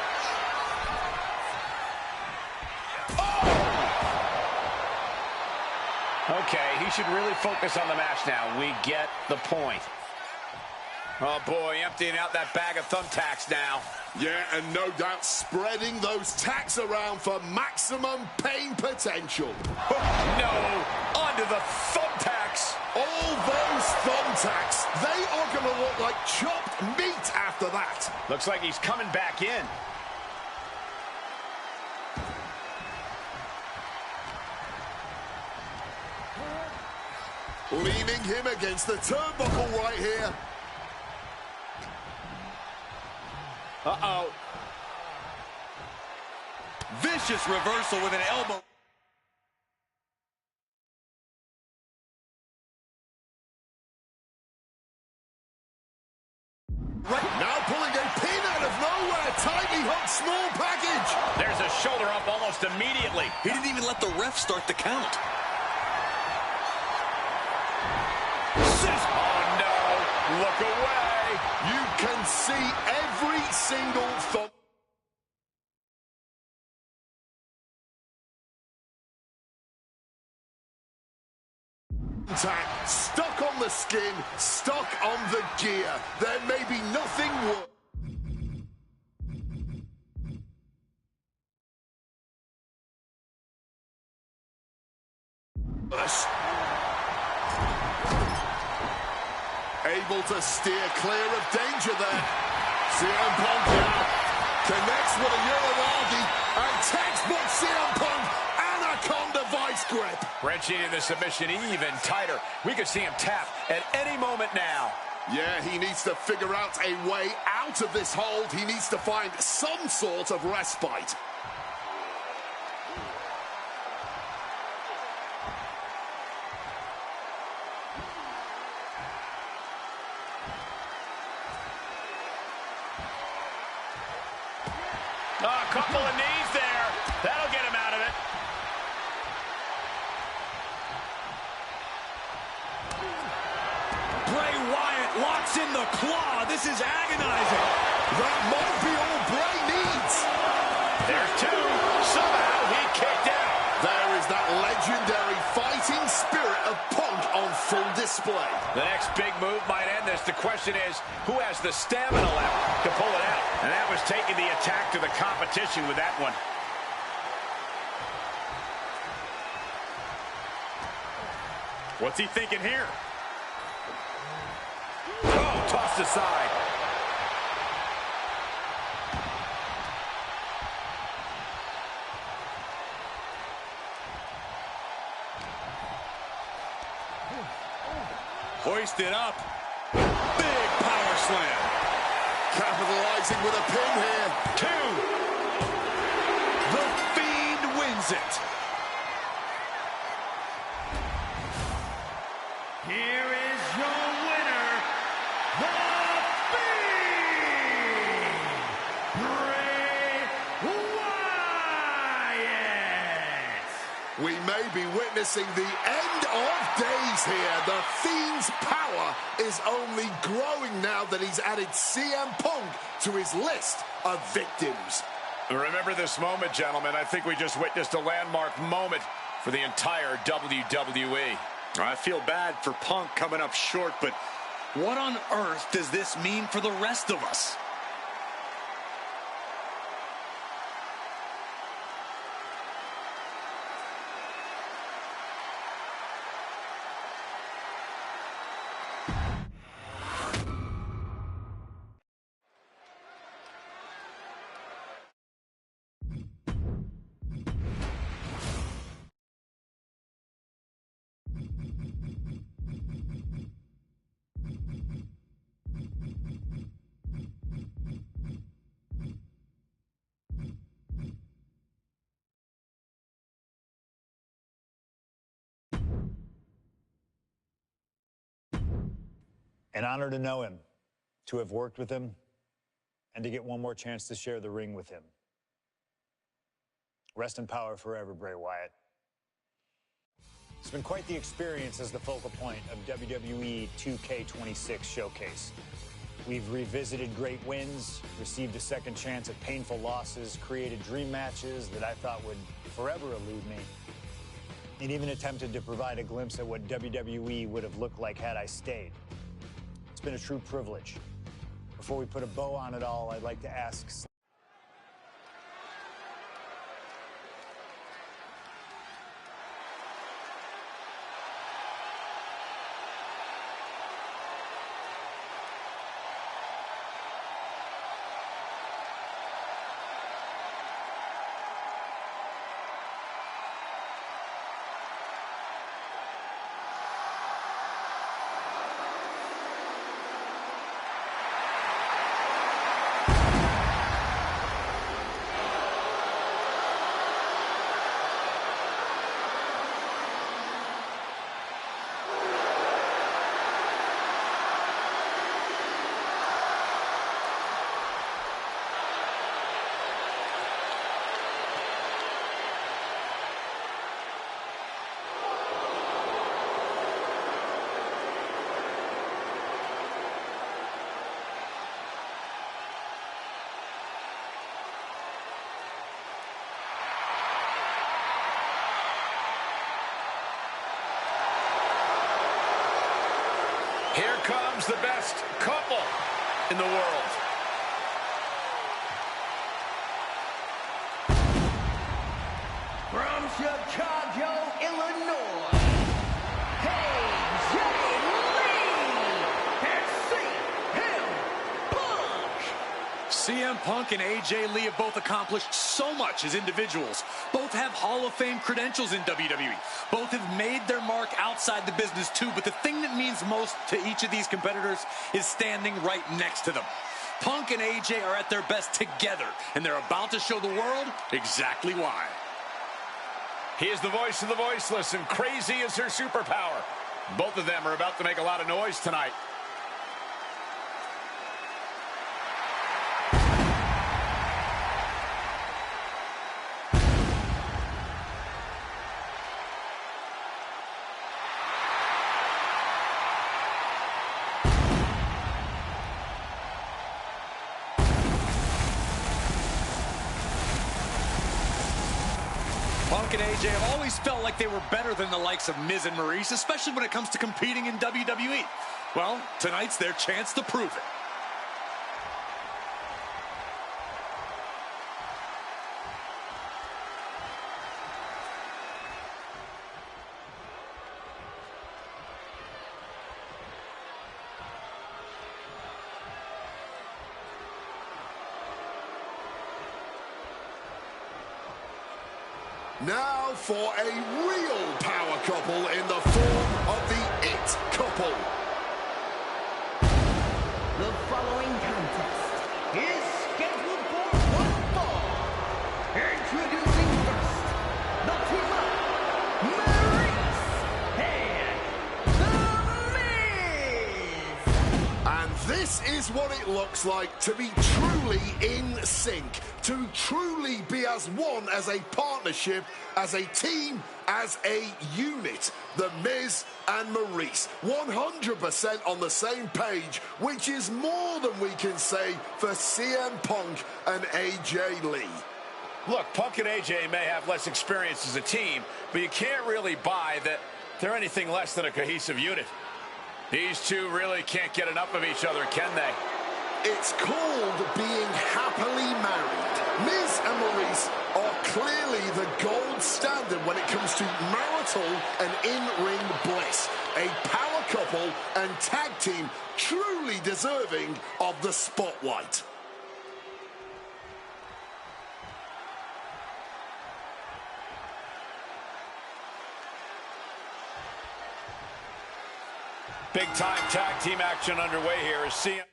Okay, he should really focus on the match now. We get the point. Oh, boy, emptying out that bag of thumbtacks now. Yeah, and no doubt spreading those tacks around for maximum pain potential. No, onto the thumbtacks. All those thumbtacks, they are going to look like chopped meat after that. Looks like he's coming back in. Leaning him against the turnbuckle right here. Uh-oh. Vicious reversal with an elbow. Now pulling a pin out of nowhere. Tightly hooked small package. There's a shoulder up almost immediately. He didn't even let the ref start the count. Oh, no. Look away. You can see every single thumb. Tack, stuck on the skin, stuck on the gear. There may be nothing worse. Able to steer clear of danger there. CM Punk now connects with a Uranagi and textbook CM Punk Anaconda vice grip. Wrenching in the submission even tighter. We could see him tap at any moment now. Yeah, he needs to figure out a way out of this hold. He needs to find some sort of respite. A couple of knees there. That'll get him out of it. Bray Wyatt locks in the claw. This is agonizing. That might be all Bray needs. There's two. Somehow he kicked out. There is that legendary fighting spirit of Punk on full display. The next big move might end this. The question is, who has the stamina left to pull it out? And that was taking the attack to the competition with that one. What's he thinking here? Oh, tossed aside. Hoisted up. Big power slam. Capitalizing with a pin here. Two. The Fiend wins it. Here is your winner, the Fiend, Bray Wyatt. We may be witnessing the end of days here. The Fiend's power is only growing now that he's added CM Punk to his list of victims. Remember this moment, gentlemen. I think we just witnessed a landmark moment for the entire WWE. I feel bad for Punk coming up short, but what on earth does this mean for the rest of us? An honor to know him, to have worked with him, and to get one more chance to share the ring with him. Rest in power forever, Bray Wyatt. been quite the experience as the focal point of WWE 2K26 Showcase. We've revisited great wins, received a second chance at painful losses, created dream matches that I thought would forever elude me, and even attempted to provide a glimpse at what WWE would have looked like had I stayed. It's been a true privilege. Before we put a bow on it all, I'd like to ask... Here comes the best couple in the world. From Chicago, Illinois, AJ Lee and CM Punk. CM Punk and AJ Lee have both accomplished so much as individuals. Both have Hall of Fame credentials in WWE. Both have made their mark outside the business too, but the thing that means most to each of these competitors is standing right next to them. Punk and AJ are at their best together, and they're about to show the world exactly why. He is the voice of the voiceless, and crazy is her superpower. Both of them are about to make a lot of noise tonight. Punk and AJ have always felt like they were better than the likes of Miz and Maurice, especially when it comes to competing in WWE. Well, tonight's their chance to prove it. Now for a real power couple in the form of the It Couple. The following contest is scheduled for one fall. Introducing first, the team of Maurice and The Miz. And this is what it looks like to be truly in sync, to truly be as one, as a partnership, as a team, as a unit. The Miz and Maurice, 100% on the same page, which is more than we can say for CM Punk and AJ Lee. Look, Punk and AJ may have less experience as a team, but you can't really buy that they're anything less than a cohesive unit. These two really can't get enough of each other, can they? It's called being happily married. Miz and Maurice are clearly the gold standard when it comes to marital and in-ring bliss. A power couple and tag team truly deserving of the spotlight. Big-time tag team action underway here as CM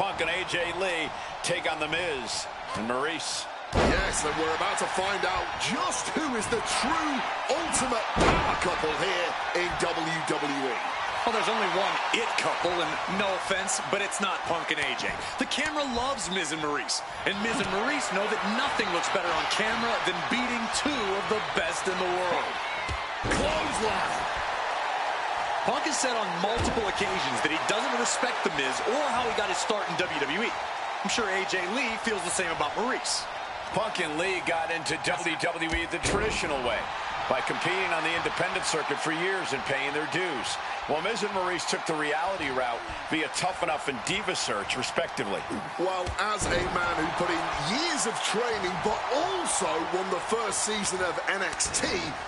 Punk and AJ Lee take on The Miz and Maurice. Yes, and we're about to find out just who is the true ultimate power couple here in WWE. Well, there's only one it couple, and no offense, but it's not Punk and AJ. The camera loves Miz and Maurice, and Miz and Maurice know that nothing looks better on camera than beating two of the best in the world. Clothesline! Punk has said on multiple occasions that he doesn't respect The Miz or how he got his start in WWE. I'm sure AJ Lee feels the same about Maurice. Punk and Lee got into WWE the traditional way, by competing on the independent circuit for years and paying their dues, while Miz and Maurice took the reality route via Tough Enough and Diva Search, respectively. Well, as a man who put in years of training, but also won the first season of NXT,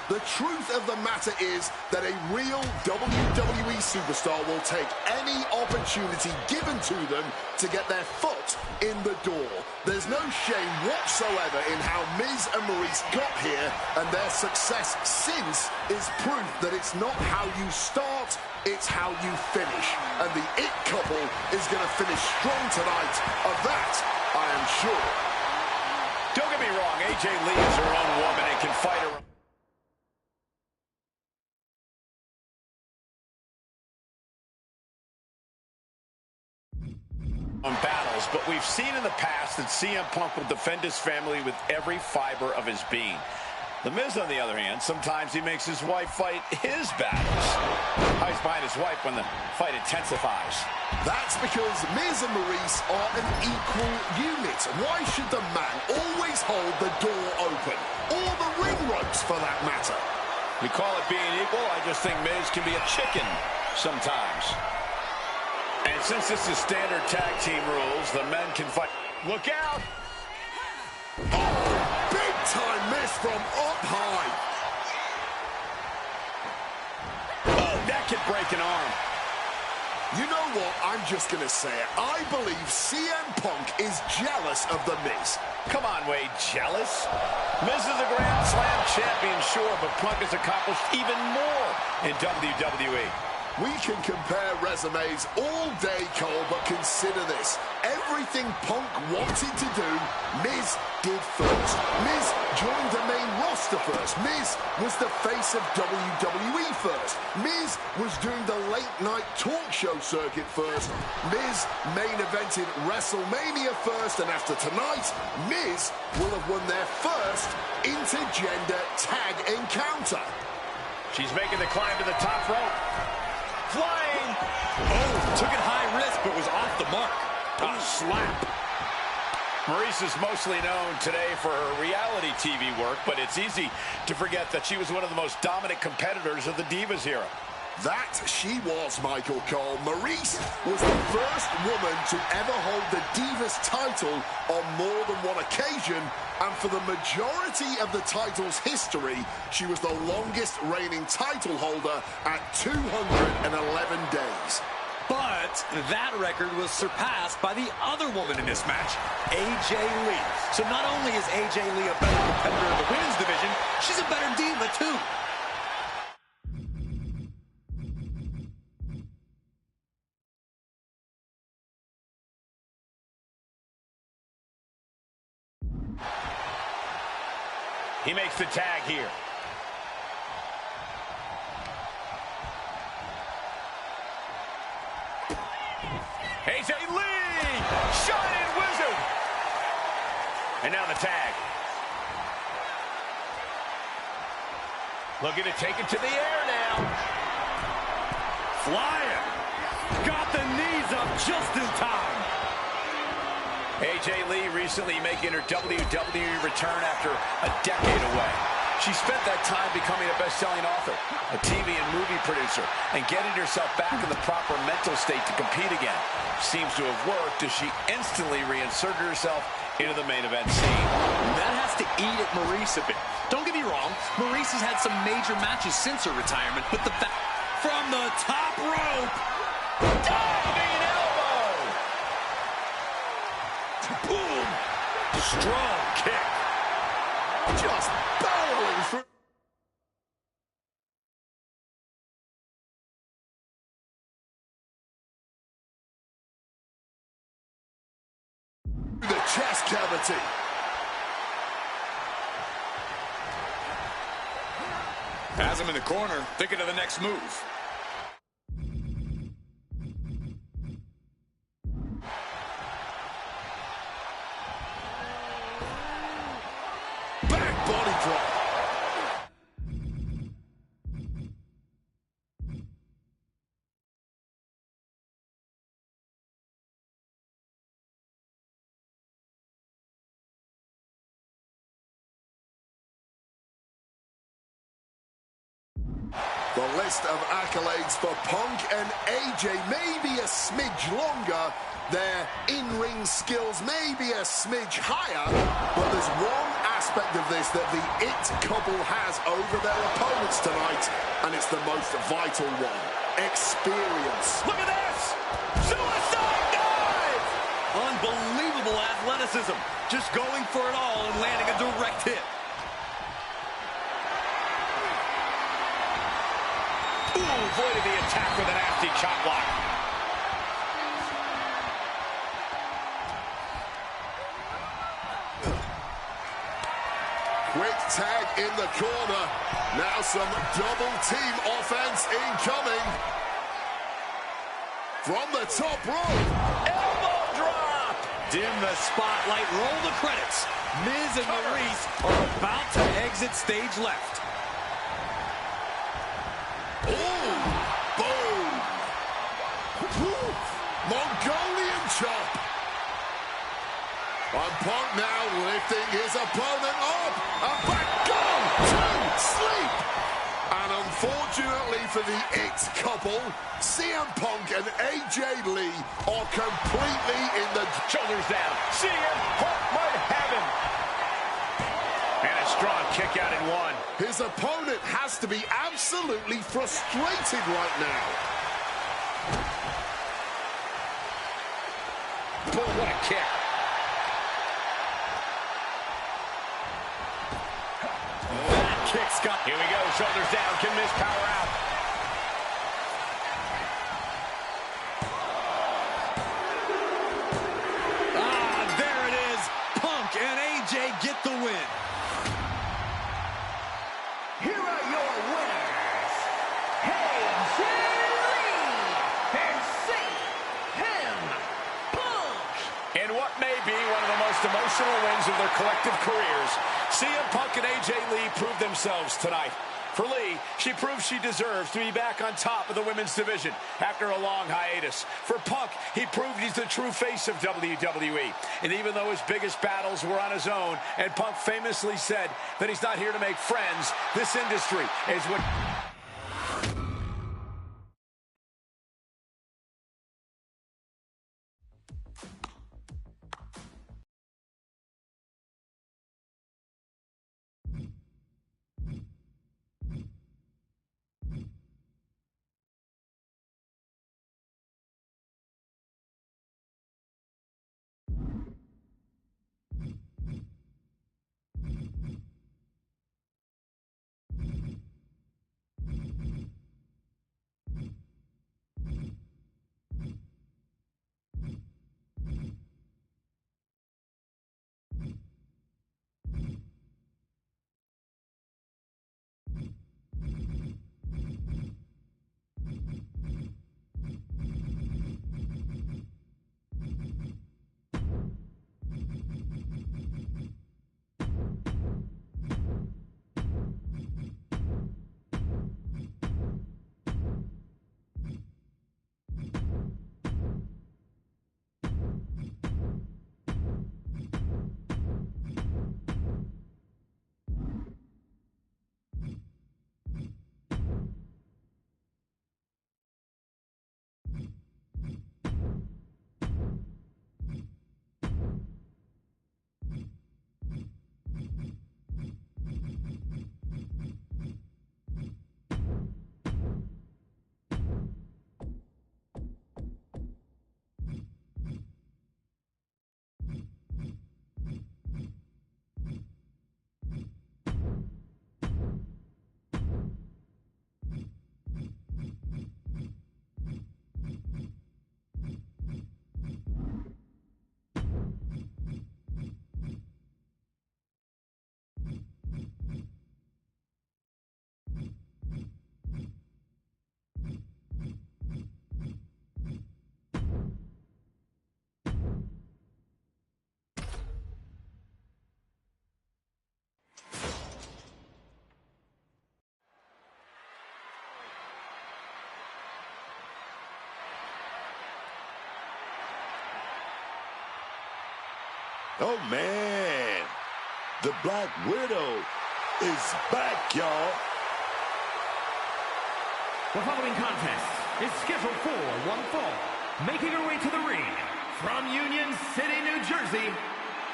the truth of the matter is that a real WWE superstar will take any opportunity given to them to get their foot in the door. There's no shame whatsoever in how Miz and Maurice got here, and their success since is proof that it's not how you start, it's how you finish. And the It couple is going to finish strong tonight. Of that, I am sure. Don't get me wrong, AJ Lee is her own woman and can fight her on battles, but we've seen in the past that CM Punk will defend his family with every fiber of his being. The Miz, on the other hand, sometimes he makes his wife fight his battles. Hides behind his wife when the fight intensifies. That's because Miz and Maurice are an equal unit. Why should the man always hold the door open? Or the ring ropes, for that matter? We call it being equal. I just think Miz can be a chicken sometimes. And since this is standard tag team rules, the men can fight. Look out! Oh, big time miss from up high. Oh, that could break an arm. You know what? I'm just going to say it. I believe CM Punk is jealous of The Miz. Come on, Wade, jealous? Miz is a Grand Slam champion, sure, but Punk has accomplished even more in WWE. We can compare resumes all day, Cole, but consider this. Everything Punk wanted to do, Miz did first. Miz joined the main roster first. Miz was the face of WWE first. Miz was doing the late-night talk show circuit first. Miz main evented WrestleMania first, and after tonight, Miz will have won their first intergender tag encounter. She's making the climb to the top rope. Flying! Oh, took it high risk, but was off the mark. A slap. Maurice is mostly known today for her reality TV work, but it's easy to forget that she was one of the most dominant competitors of the Divas era. That she was, Michael Cole. Maurice was the first woman to ever hold the Divas title on more than one occasion, and for the majority of the title's history, she was the longest reigning title holder at 211 days. But that record was surpassed by the other woman in this match, AJ Lee. So not only is AJ Lee a better competitor in the women's division, she's a better diva too. He makes the tag here. AJ Lee! Shining Wizard! And now the tag. Looking to take it to the air now. Flying. Got the knees up just in time. AJ Lee recently making her WWE return after a decade away. She spent that time becoming a best-selling author, a TV and movie producer, and getting herself back in the proper mental state to compete again. Seems to have worked as she instantly reinserted herself into the main event scene. That has to eat at Maurice a bit. Don't get me wrong, Maurice has had some major matches since her retirement, but the fact from the top rope, Diving elbow! boom, strong kick. Just barreling through. The chest cavity. Has him in the corner, thinking of the next move. body drop. The list of accolades for Punk and AJ may be a smidge longer, their in-ring skills may be a smidge higher, but there's one aspect of this that the IT couple has over their opponents tonight, and it's the most vital one: experience. Look at this! Suicide dive! Unbelievable athleticism. Just going for it all and landing a direct hit. Ooh, avoided the attack with a nasty chop block. Quick tag in the corner. Now some double team offense incoming. From the top rope. Elbow drop. Dim the spotlight, roll the credits. Miz and Maurice are about to exit stage left. Ooh, boom. Woo. Mongolian chop. And Punk now lifting his opponent up. And back, go to sleep. And unfortunately for the IT couple, CM Punk and AJ Lee are completely in the... Shoulders down. CM Punk might have him. And a strong kick out in one. His opponent has to be absolutely frustrated right now. Boom, what a kick. That kick's got... Here we go, shoulders down. Can Miz power out? Ah, there it is. Punk and AJ get the win. Here are your winners, AJ Lee and CM Punk. In what may be one of the most emotional wins of their collective careers, CM Punk and AJ Lee proved themselves tonight. For Lee, she proved she deserves to be back on top of the women's division after a long hiatus. For Punk, he proved he's the true face of WWE. And even though his biggest battles were on his own, and Punk famously said that he's not here to make friends, this industry is what... Oh, man. The Black Widow is back, y'all. The following contest is scheduled for one fall. Making her way to the ring from Union City, New Jersey,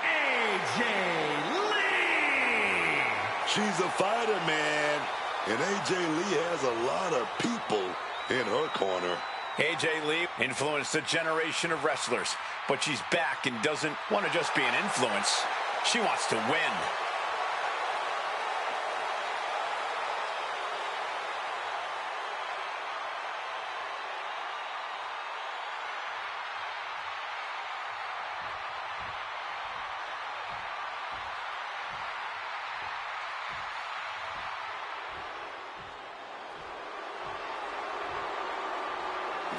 AJ Lee. She's a fighter, man. And AJ Lee has a lot of people in her corner. AJ Lee influenced a generation of wrestlers, but she's back and doesn't want to just be an influence. She wants to win.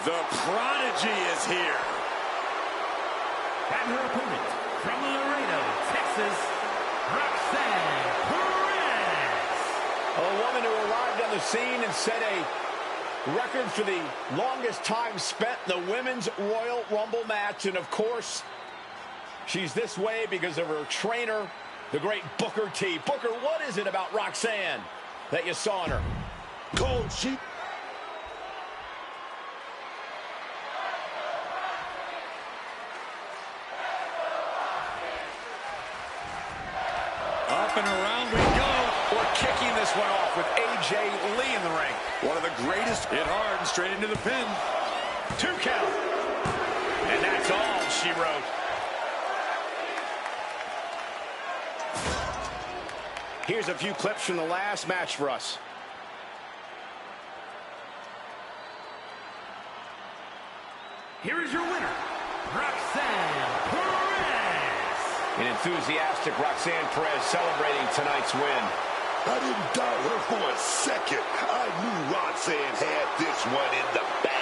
The Prodigy is here. And her opponent from Laredo, Texas, Roxanne Perez. A woman who arrived on the scene and set a record for the longest time spent in the Women's Royal Rumble match. And of course, she's this way because of her trainer, the great Booker T. Booker, what is it about Roxanne that you saw in her? Cold sheep. Up and around we go. We're kicking this one off with AJ Lee in the ring. One of the greatest. Hit hard and straight into the pin. 2 count. And that's all she wrote. Here's a few clips from the last match for us. Here is your winner, Roxanne Perez. An enthusiastic Roxanne Perez celebrating tonight's win. I didn't doubt her for a second. I knew Roxanne had this one in the bag.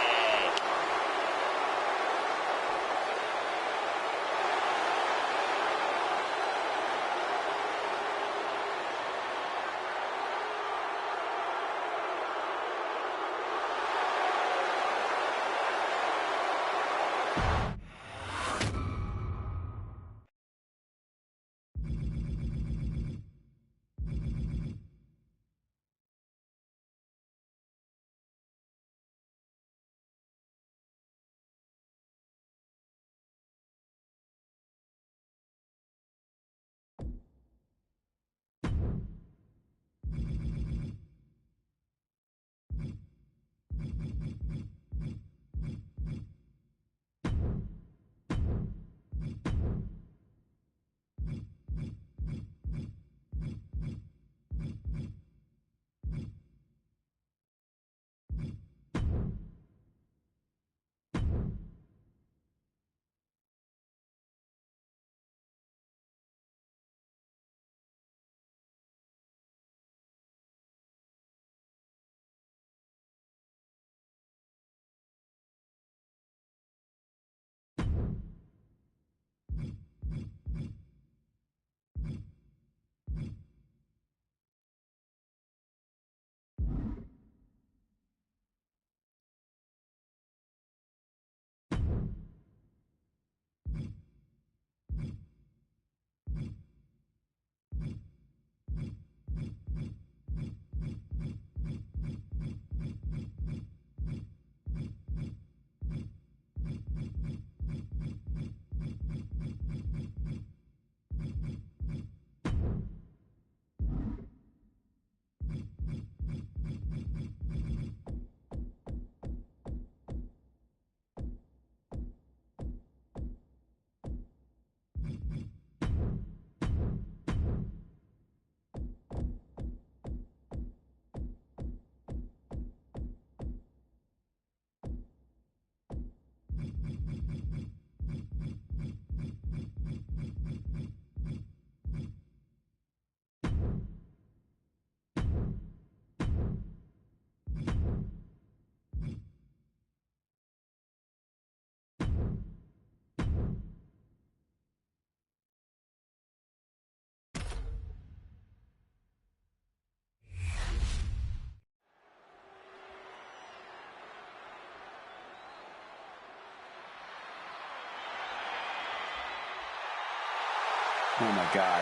Oh, my God.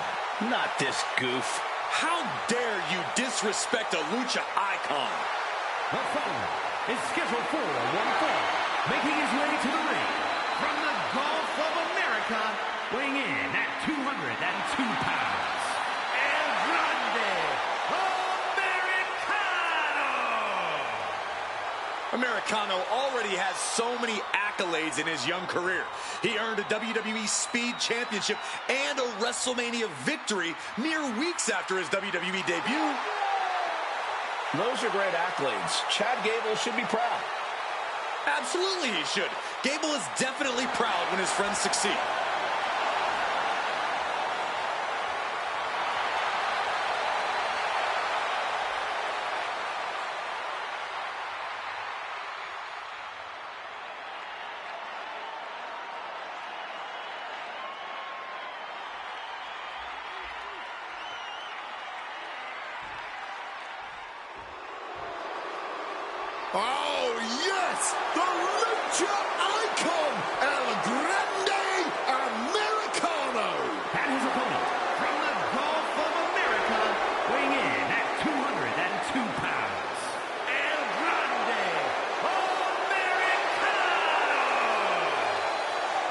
Not this goof. How dare you disrespect a lucha icon? The following is scheduled for one fall, making his way to the ring from the Gulf of America, weighing in at 202 pounds, El Grande Americano! Americano already has so many accolades in his young career. He earned a WWE Speed Championship and a WrestleMania victory mere weeks after his WWE debut. Those are great accolades. Chad Gable should be proud. Absolutely he should. Gable is definitely proud when his friends succeed. Oh, yes! The lucha icon, El Grande Americano! And his opponent from the Gulf of America, weighing in at 202 pounds, El Grande Americano!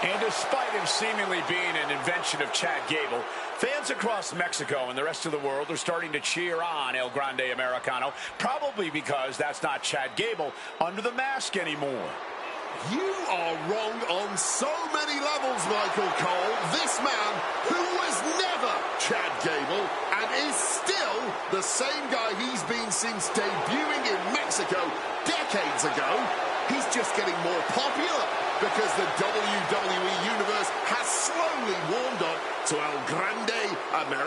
And despite him seemingly being an invention of Chad Gable, fans across Mexico and the rest of the world are starting to cheer on El Grande Americano, probably because that's not Chad Gable under the mask anymore. You are wrong on so many levels, Michael Cole. This man, who was never Chad Gable and is still the same guy he's been since debuting in Mexico decades ago, he's just getting more popular because the WWE Universe has slowly warmed up to El Grande Americano.